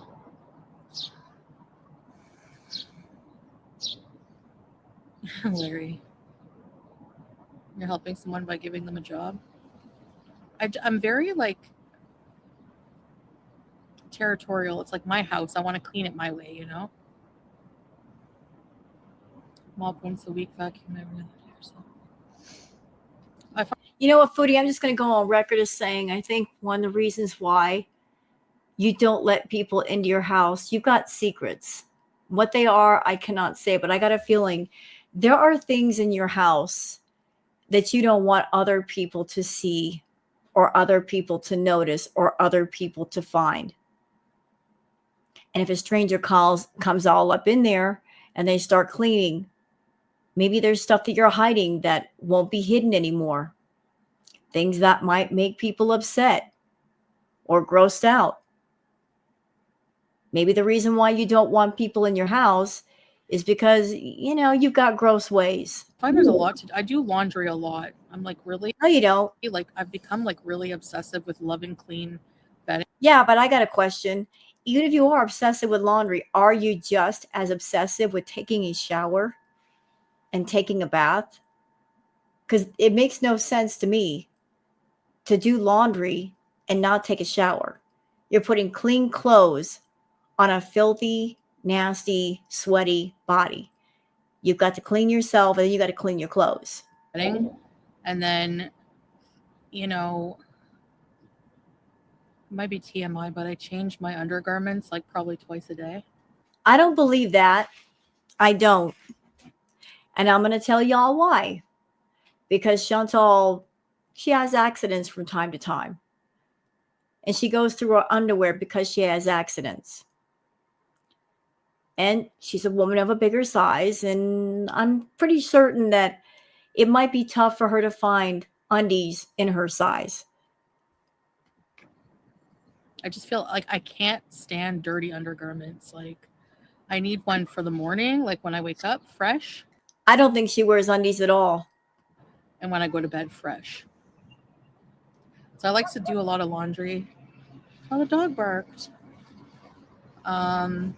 Larry, you're helping someone by giving them a job. I'm very like territorial. It's like my house. I want to clean it my way, you know? Mop once a week, vacuum every other day or so. You know what, Foodie? I'm just going to go on record as saying I think one of the reasons why you don't let people into your house, you've got secrets. What they are, I cannot say, but I got a feeling there are things in your house that you don't want other people to see or other people to notice or other people to find. And if a stranger comes all up in there and they start cleaning, maybe there's stuff that you're hiding that won't be hidden anymore. Things that might make people upset or grossed out. Maybe the reason why you don't want people in your house is because, you've got gross ways. I find there's a lot I do laundry a lot. I'm like really, No, you don't. like I've become like really obsessive with loving clean bedding. Yeah, but I got a question. Even if you are obsessive with laundry, are you just as obsessive with taking a shower and taking a bath? Because it makes no sense to me to do laundry and not take a shower. You're putting clean clothes on a filthy, nasty, sweaty body. You've got to clean yourself and then you got to clean your clothes. And then, might be TMI, but I change my undergarments like probably twice a day. I don't believe that. I don't. And I'm going to tell y'all why. Because Chantal, she has accidents from time to time. And she goes through her underwear because she has accidents. And she's a woman of a bigger size. And I'm pretty certain that it might be tough for her to find undies in her size. I just feel like I can't stand dirty undergarments. Like I need one for the morning, like when I wake up fresh. I don't think she wears undies at all. And when I go to bed fresh. So I like to do a lot of laundry. Oh, the dog barked. I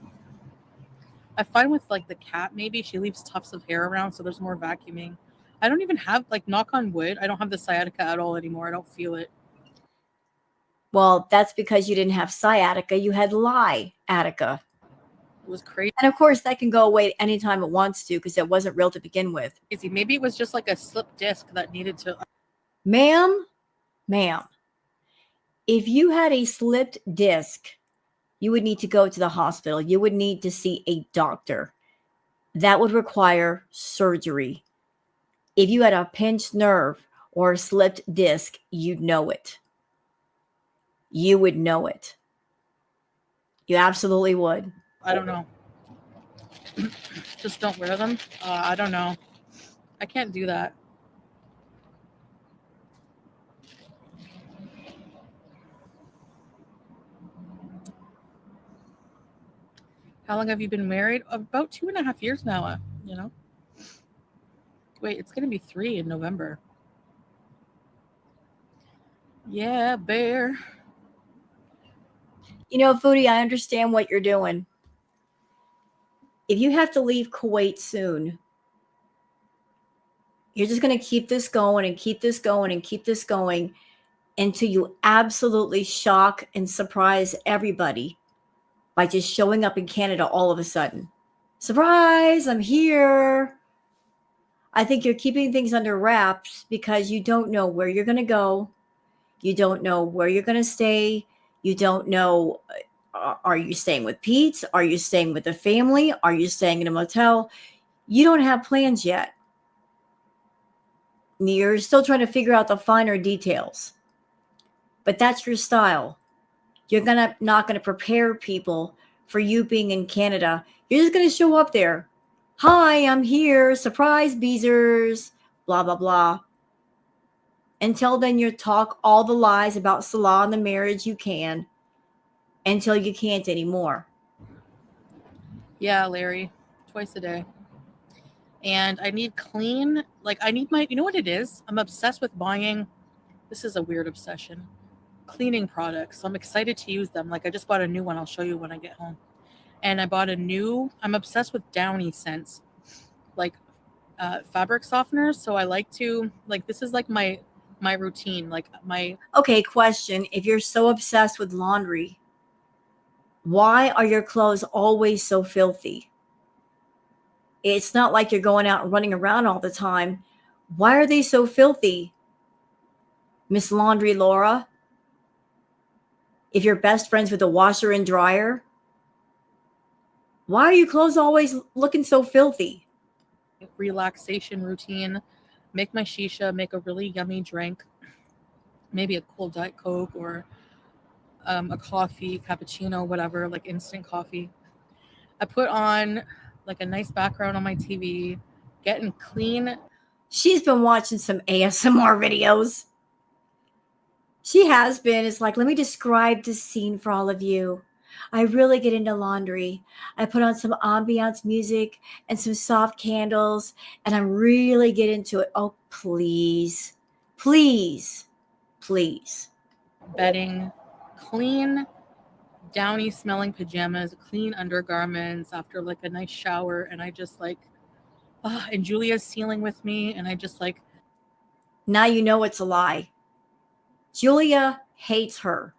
find with like the cat, maybe she leaves tufts of hair around, so there's more vacuuming. I don't even have, like, knock on wood, I don't have the sciatica at all anymore. I don't feel it. Well, that's because you didn't have sciatica. You had liatica. It was crazy. And of course, that can go away anytime it wants to because it wasn't real to begin with. Maybe it was just like a slip disc that needed to. Ma'am, if you had a slipped disc, you would need to go to the hospital. You would need to see a doctor. That would require surgery. If you had a pinched nerve or a slipped disc, you'd know it. You would know it. You absolutely would. I don't know. Just don't wear them. I don't know. I can't do that. How long have you been married? About 2.5 years now, Wait, it's going to be 3 in November. Yeah, bear. Foodie, I understand what you're doing. If you have to leave Kuwait soon, you're just going to keep this going and keep this going and keep this going until you absolutely shock and surprise everybody by just showing up in Canada all of a sudden. Surprise, I'm here. I think you're keeping things under wraps because you don't know where you're going to go. You don't know where you're going to stay. You don't know, are you staying with Pete? Are you staying with a family? Are you staying in a motel? You don't have plans yet. You're still trying to figure out the finer details. But that's your style. You're not going to prepare people for you being in Canada. You're just going to show up there. Hi, I'm here. Surprise, Beezers. Blah, blah, blah. Until then, you talk all the lies about Salah and the marriage you can until you can't anymore. Yeah, Larry. Twice a day. And I need clean, I need you know what it is? I'm obsessed with buying, this is a weird obsession, cleaning products. So I'm excited to use them. I just bought a new one. I'll show you when I get home. And I bought I'm obsessed with downy scents, fabric softeners. So I like to, this is my routine, Okay, question. If you're so obsessed with laundry, why are your clothes always so filthy? It's not like you're going out and running around all the time. Why are they so filthy, Miss Laundry Laura? If you're best friends with a washer and dryer, Why are your clothes always looking so filthy? Relaxation routine. Make my shisha, make a really yummy drink. Maybe a cold Diet Coke or a coffee, cappuccino, whatever, like instant coffee. I put on like a nice background on my TV, getting clean. She's been watching some ASMR videos. She has been. It's like, let me describe this scene for all of you. I really get into laundry. I put on some ambiance music and some soft candles, and I really get into it. Oh, please, please, please. Bedding, clean, downy smelling pajamas, clean undergarments after like a nice shower. And I just like, and Julia's sealing with me. And I just like, Now you know it's a lie. Julia hates her.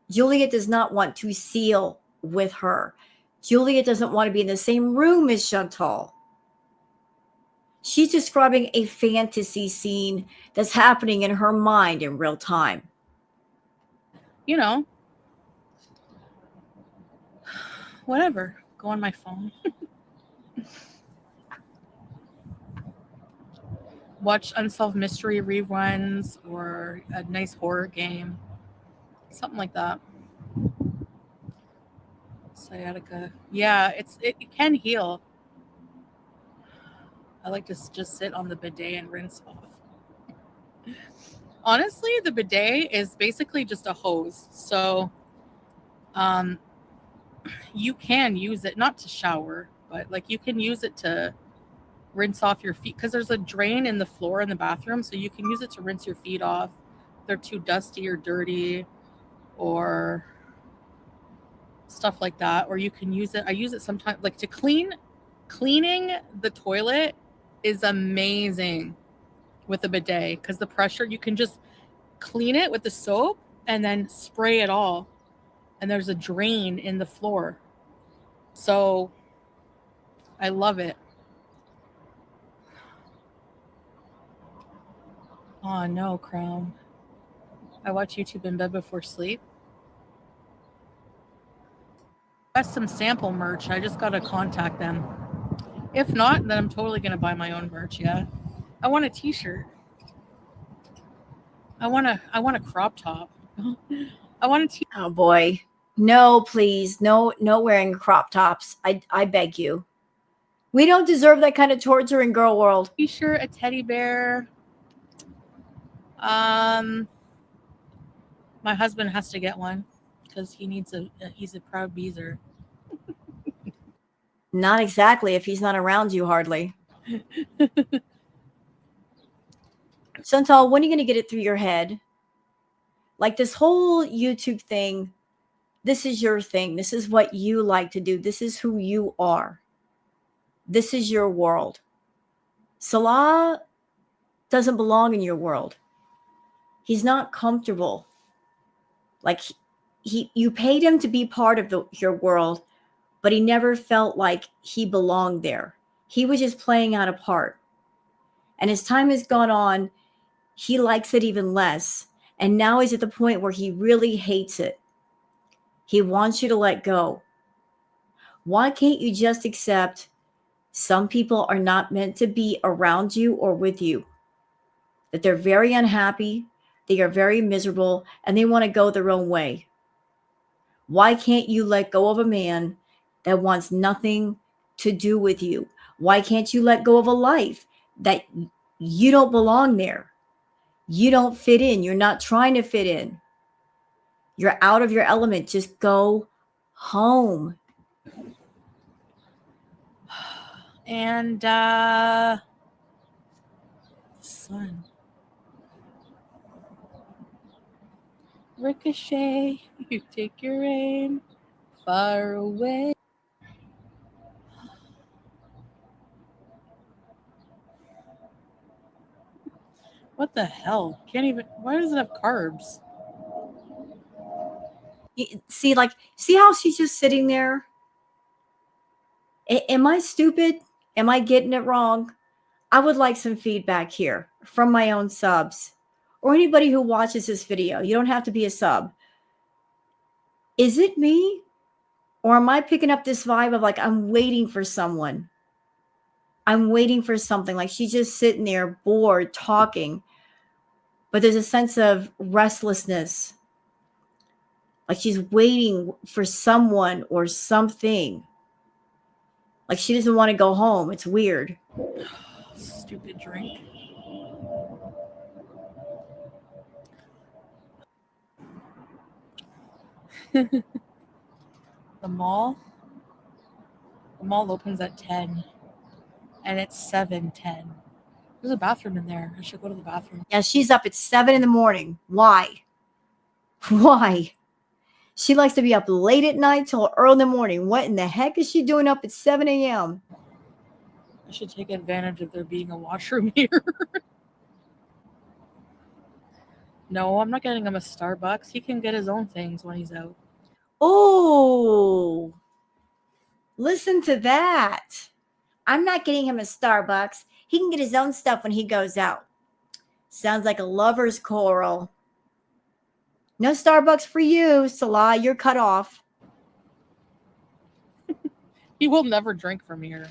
Julia does not want to seal with her. Julia doesn't want to be in the same room as Chantal. She's describing a fantasy scene that's happening in her mind in real time. you know, whatever. Go on my phone. Watch Unsolved Mystery reruns or a nice horror game. Something like that. Sciatica. Yeah, it can heal. I like to just sit on the bidet and rinse off. Honestly, the bidet is basically just a hose. So you can use it, not to shower, but like you can use it to rinse off your feet because there's a drain in the floor in the bathroom. So you can use it to rinse your feet off. If they're too dusty or dirty or stuff like that. Or you can use it. I use it sometimes like to cleaning the toilet is amazing with a bidet because the pressure, you can just clean it with the soap and then spray it all. And there's a drain in the floor. So I love it. Oh no, Crown. I watch YouTube in bed before sleep. That's some sample merch. I just gotta contact them. If not, then I'm totally gonna buy my own merch. Yeah, I want a T-shirt. I want a crop top. I want a T. Oh boy. No, please. No wearing crop tops. I beg you. We don't deserve that kind of torture in girl world. T-shirt, a teddy bear. My husband has to get one because he's a proud beezer. Not exactly if he's not around you hardly. Chantal, when are you going to get it through your head? Like this whole YouTube thing, this is your thing. This is what you like to do. This is who you are. This is your world. Salah doesn't belong in your world. He's not comfortable. Like you paid him to be part of your world, but he never felt like he belonged there. He was just playing out a part. And as time has gone on, he likes it even less. And now he's at the point where he really hates it. He wants you to let go. Why can't you just accept some people are not meant to be around you or with you? That they're very unhappy, they are very miserable, and they want to go their own way. Why can't you let go of a man that wants nothing to do with you? Why can't you let go of a life that you don't belong there? You don't fit in. You're not trying to fit in. You're out of your element. Just go home. And son. Ricochet, you take your aim far away. What the hell? Can't even. Why does it have carbs? See how she's just sitting there? Am I stupid? Am I getting it wrong? I would like some feedback here from my own subs or anybody who watches this video. You don't have to be a sub. Is it me Or am I picking up this vibe of like, I'm waiting for someone? I'm waiting for something. Like she's just sitting there bored talking, but there's a sense of restlessness. Like she's waiting for someone or something. Like she doesn't want to go home. It's weird. Stupid drink. The mall opens at 10 and it's 7:10. There's a bathroom in there. I should go to the bathroom. Yeah, she's up at 7 in the morning. Why? Why? She likes to be up late at night till early in the morning. What in the heck is she doing up at 7 a.m.? I should take advantage of there being a washroom here. No, I'm not getting him a Starbucks. He can get his own things when he's out. Oh, listen to that. I'm not getting him a Starbucks. He can get his own stuff when he goes out. Sounds like a lover's quarrel. No Starbucks for you, Salah. You're cut off. He will never drink from here.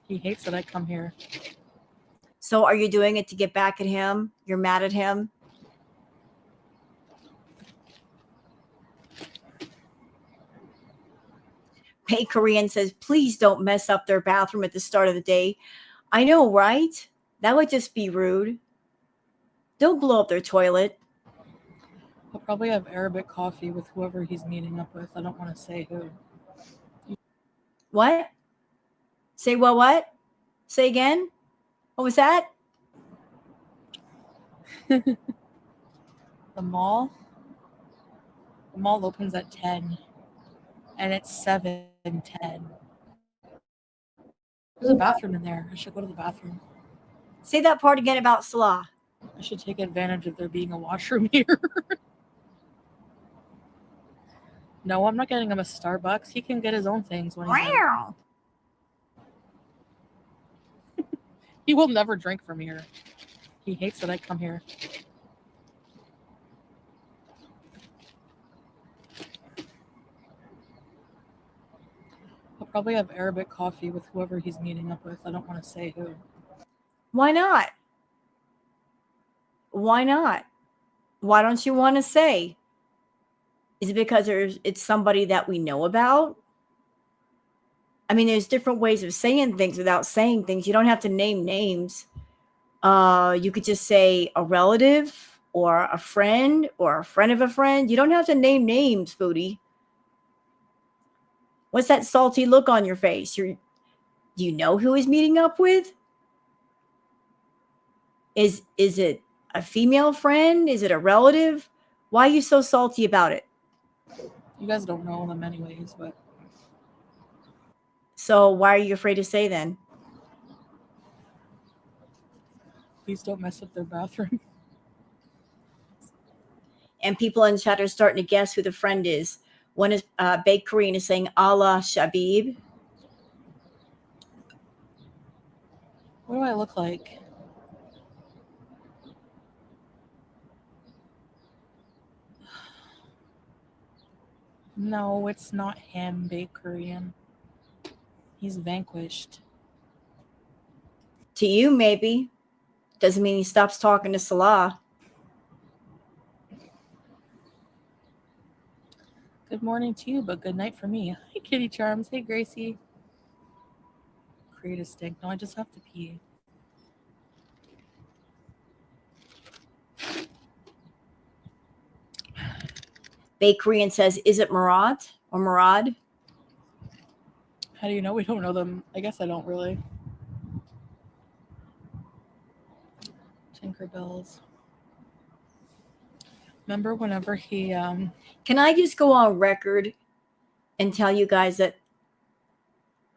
He hates that I come here. So are you doing it to get back at him? You're mad at him? Hey, Korean says, please don't mess up their bathroom at the start of the day. I know, right? That would just be rude. Don't blow up their toilet. He'll probably have Arabic coffee with whoever he's meeting up with. I don't want to say who. What? Say what? Say again? What was that? The mall opens at 10 and it's 7:10. There's a bathroom in there. I should go to the bathroom. Say that part again about Salah. I should take advantage of there being a washroom here. No, I'm not getting him a Starbucks. He can get his own things when he's out. He will never drink from here. He hates that I come here. He'll probably have Arabic coffee with whoever he's meeting up with. I don't want to say who. Why not? Why not? Why don't you want to say? Is it because it's somebody that we know about? I mean, there's different ways of saying things without saying things. You don't have to name names. You could just say a relative or a friend of a friend. You don't have to name names, Foodie. What's that salty look on your face? Do you know who he's meeting up with? Is it a female friend? Is it a relative? Why are you so salty about it? You guys don't know them anyways, but So why are you afraid to say then? please don't mess up their bathroom. And people in chat are starting to guess who the friend is. One is Baked Korean is saying Allah Shabib. What do I look like? No, it's not him, Baked Korean. He's vanquished. To you, maybe. Doesn't mean he stops talking to Salah. Good morning to you, but good night for me. Hi, Kitty Charms. Hey, Gracie. Create a stink. No, I just have to pee. Baked Korean says, is it Murat or Murad? How do you know we don't know them? I guess I don't really. Tinkerbells. Remember whenever he Can I just go on record and tell you guys that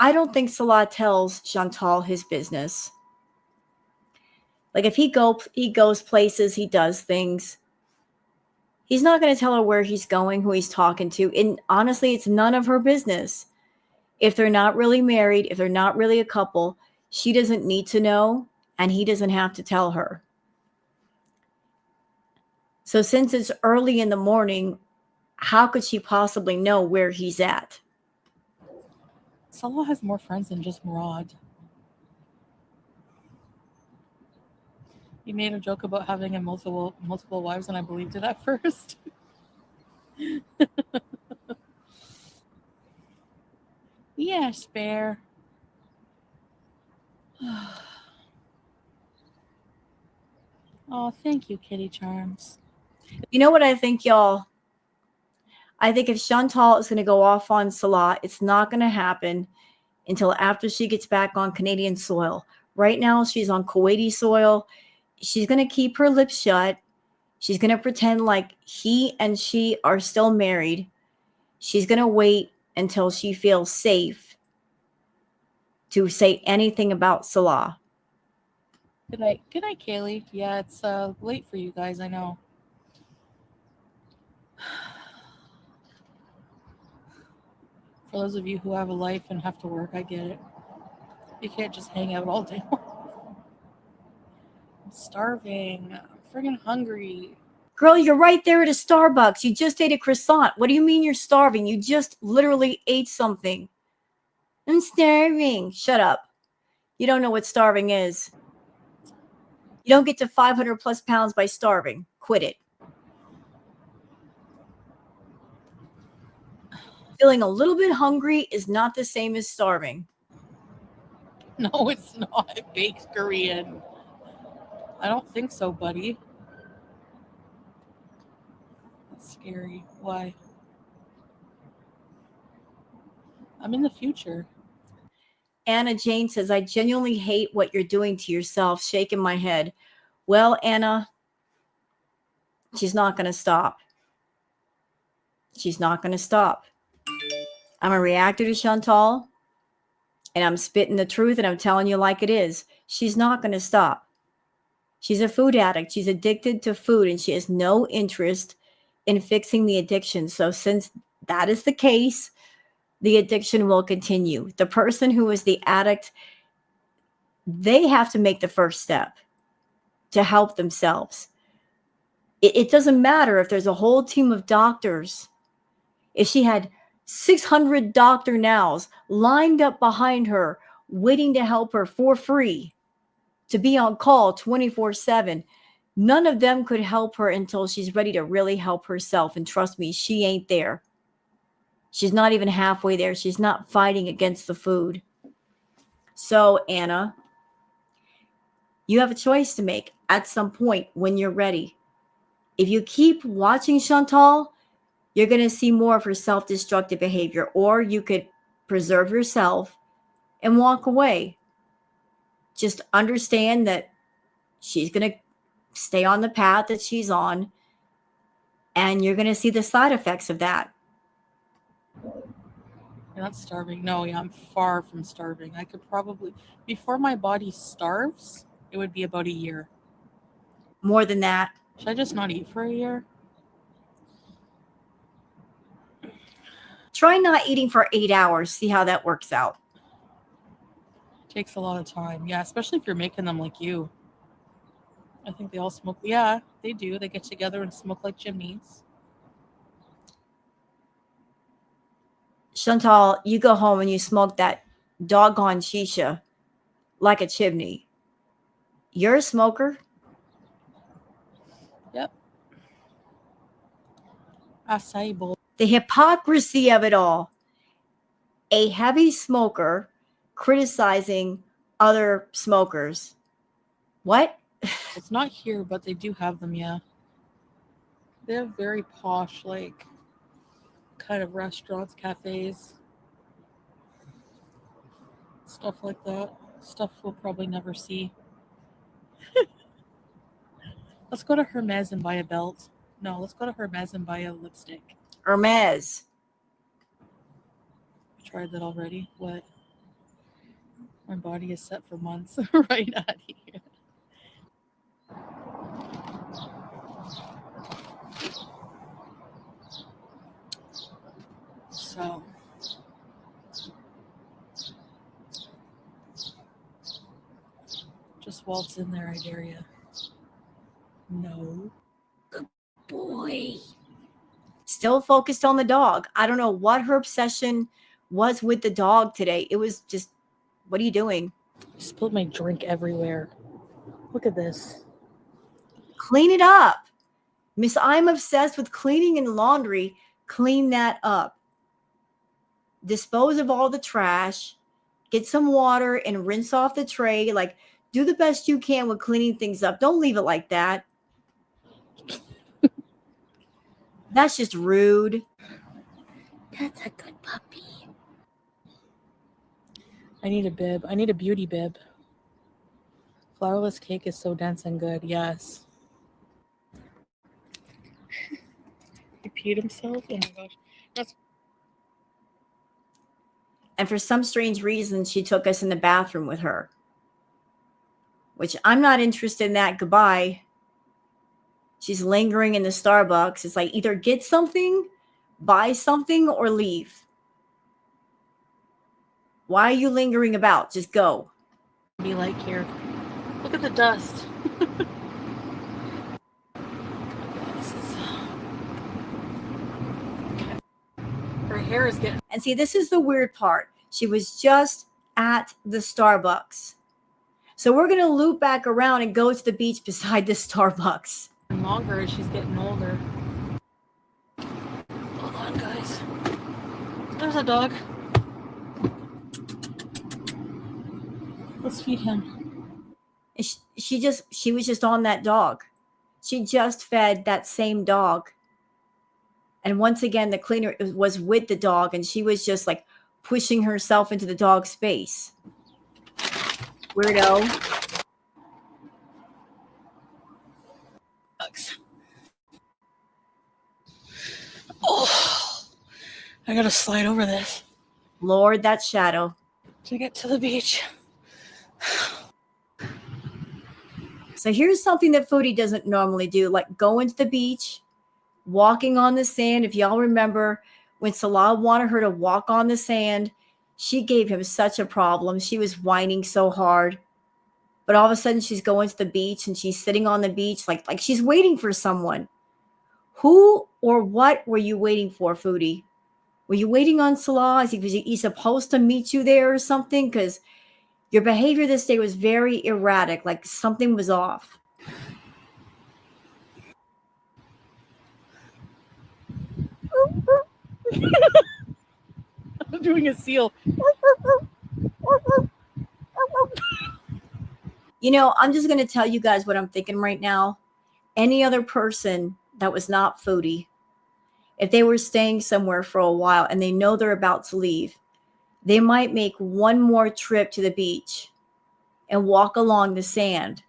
I don't think Salah tells Chantal his business. Like if he goes places, he does things. He's not going to tell her where he's going, who he's talking to. And honestly, it's none of her business. If they're not really married, if they're not really a couple, she doesn't need to know, and he doesn't have to tell her. So since it's early in the morning, how could she possibly know where he's at? Salah has more friends than just Murad. He made a joke about having multiple wives, and I believed it at first. Yes, Bear. Oh, thank you, Kitty Charms. You know what I think, y'all? I think if Chantal is going to go off on Salah, it's not going to happen until after she gets back on Canadian soil. Right now, she's on Kuwaiti soil. She's going to keep her lips shut. She's going to pretend like he and she are still married. She's going to wait until she feels safe to say anything about Salah. Good night, Kaylee. Yeah, it's late for you guys, I know. For those of you who have a life and have to work, I get it. You can't just hang out all day. I'm starving. I'm friggin' hungry. Girl, you're right there at a Starbucks. You just ate a croissant. What do you mean you're starving? You just literally ate something. I'm starving. Shut up. You don't know what starving is. You don't get to 500 plus pounds by starving. Quit it. Feeling a little bit hungry is not the same as starving. No, it's not. Baked Korean. I don't think so, buddy. That's scary. Why? I'm in the future. Anna Jane says, I genuinely hate what you're doing to yourself. Shaking my head. Well, Anna, she's not going to stop. She's not going to stop. I'm a reactor to Chantal, and I'm spitting the truth, and I'm telling you like it is. She's not going to stop. She's a food addict. She's addicted to food, and she has no interest in fixing the addiction. So since that is the case, the addiction will continue. The person who is the addict, they have to make the first step to help themselves. It doesn't matter if there's a whole team of doctors. If she had 600 doctor nows lined up behind her, waiting to help her for free, to be on call 24/7, none of them could help her until she's ready to really help herself. And trust me, she ain't there. She's not even halfway there. She's not fighting against the food. So, Anna, you have a choice to make at some point when you're ready. If you keep watching Chantal, you're going to see more of her self-destructive behavior, or you could preserve yourself and walk away. Just understand that she's going to stay on the path that she's on, and you're going to see the side effects of that. You're not starving. No, yeah, I'm far from starving. I could probably, before my body starves, it would be about a year. More than that. Should I just not eat for a year? Try not eating for 8 hours. See how that works out. Takes a lot of time. Yeah, especially if you're making them like you. I think they all smoke. Yeah, they do. They get together and smoke like chimneys. Chantal, you go home and you smoke that doggone shisha like a chimney. You're a smoker. Yep. Acai bowl. The hypocrisy of it all. A heavy smoker criticizing other smokers. What? It's not here, but they do have them, yeah. They have very posh, like, kind of restaurants, cafes. Stuff like that. Stuff we'll probably never see. Let's go to Hermes and buy a belt. No, let's go to Hermes and buy a lipstick. Hermes. I tried that already. What? My body is set for months. Right out here. So, just waltz in there, I dare ya. No. Good boy. Still focused on the dog. I don't know what her obsession was with the dog today. It was just, what are you doing? I spilled my drink everywhere. Look at this. Clean it up. Miss, I'm obsessed with cleaning and laundry. Clean that up. Dispose of all the trash. Get some water and rinse off the tray. Like, do the best you can with cleaning things up. Don't leave it like that. That's just rude. That's a good puppy. I need a bib. I need a beauty bib. Flourless cake is so dense and good. Yes. He peed himself? Oh my gosh. That's... And for some strange reason, she took us in the bathroom with her. Which I'm not interested in that. Goodbye. She's lingering in the Starbucks. It's like either get something, buy something, or leave. Why are you lingering about? Just go. Be like here. Look at the dust. Her hair is getting... And see, this is the weird part. She was just at the Starbucks. So we're going to loop back around and go to the beach beside the Starbucks. longer as she's getting older. Hold on, guys. There's a dog. Let's feed him. She was just on that dog. She just fed that same dog. And once again, the cleaner was with the dog, and she was just like pushing herself into the dog's space. Weirdo. Oh, I gotta slide over this. Lord, that shadow. To get to the beach. So here's something that Foodie doesn't normally do, like going to the beach, walking on the sand. If y'all remember when Salah wanted her to walk on the sand, she gave him such a problem. She was whining so hard. But all of a sudden she's going to the beach and she's sitting on the beach like she's waiting for someone. Who or what were you waiting for, Foodie? Were you waiting on Salah? Was he supposed to meet you there or something? Because your behavior this day was very erratic, like something was off. I'm doing a seal. You know, I'm just going to tell you guys what I'm thinking right now. Any other person that was not Foodie, if they were staying somewhere for a while and they know they're about to leave, they might make one more trip to the beach and walk along the sand.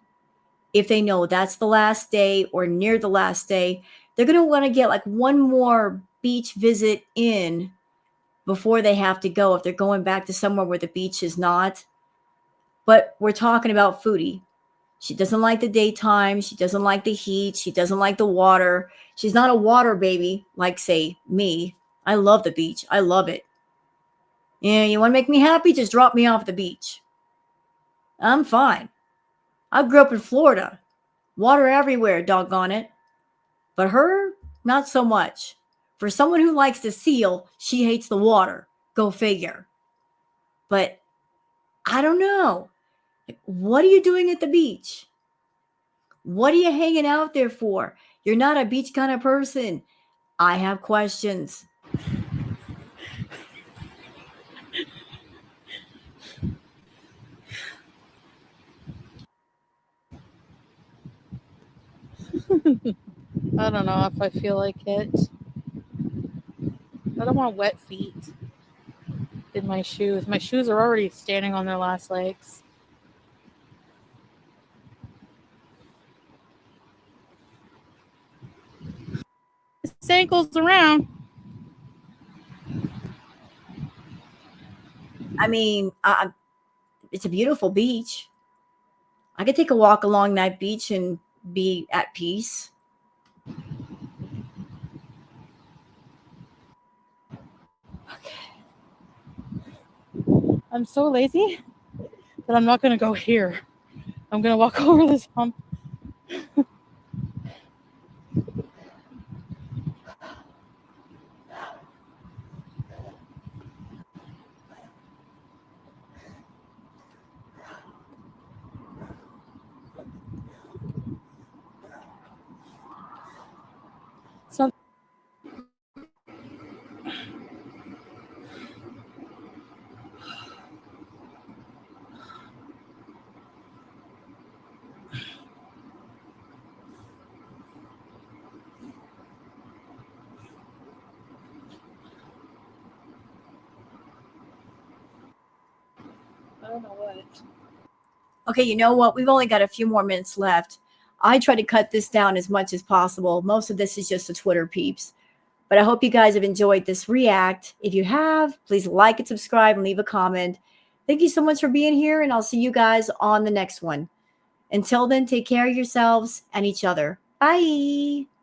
If they know that's the last day or near the last day, they're going to want to get like one more beach visit in before they have to go if they're going back to somewhere where the beach is not. But we're talking about Foodie. She doesn't like the daytime. She doesn't like the heat. She doesn't like the water. She's not a water baby like, say, me. I love the beach. I love it. Yeah, you want to make me happy? Just drop me off the beach. I'm fine. I grew up in Florida. Water everywhere, doggone it. But her, not so much. For someone who likes to seal, she hates the water. Go figure. But I don't know. What are you doing at the beach? What are you hanging out there for? You're not a beach kind of person. I have questions. I don't know if I feel like it. I don't want wet feet in my shoes. My shoes are already standing on their last legs. This ankle's around. I mean, it's a beautiful beach. I could take a walk along that beach and be at peace. I'm so lazy that I'm not going to go here. I'm going to walk over this hump. don't know what. Okay, you know what? We've only got a few more minutes left. I try to cut this down as much as possible. Most of this is just the Twitter peeps. But I hope you guys have enjoyed this react. If you have, please like and subscribe and leave a comment. Thank you so much for being here, and I'll see you guys on the next one. Until then, take care of yourselves and each other. Bye.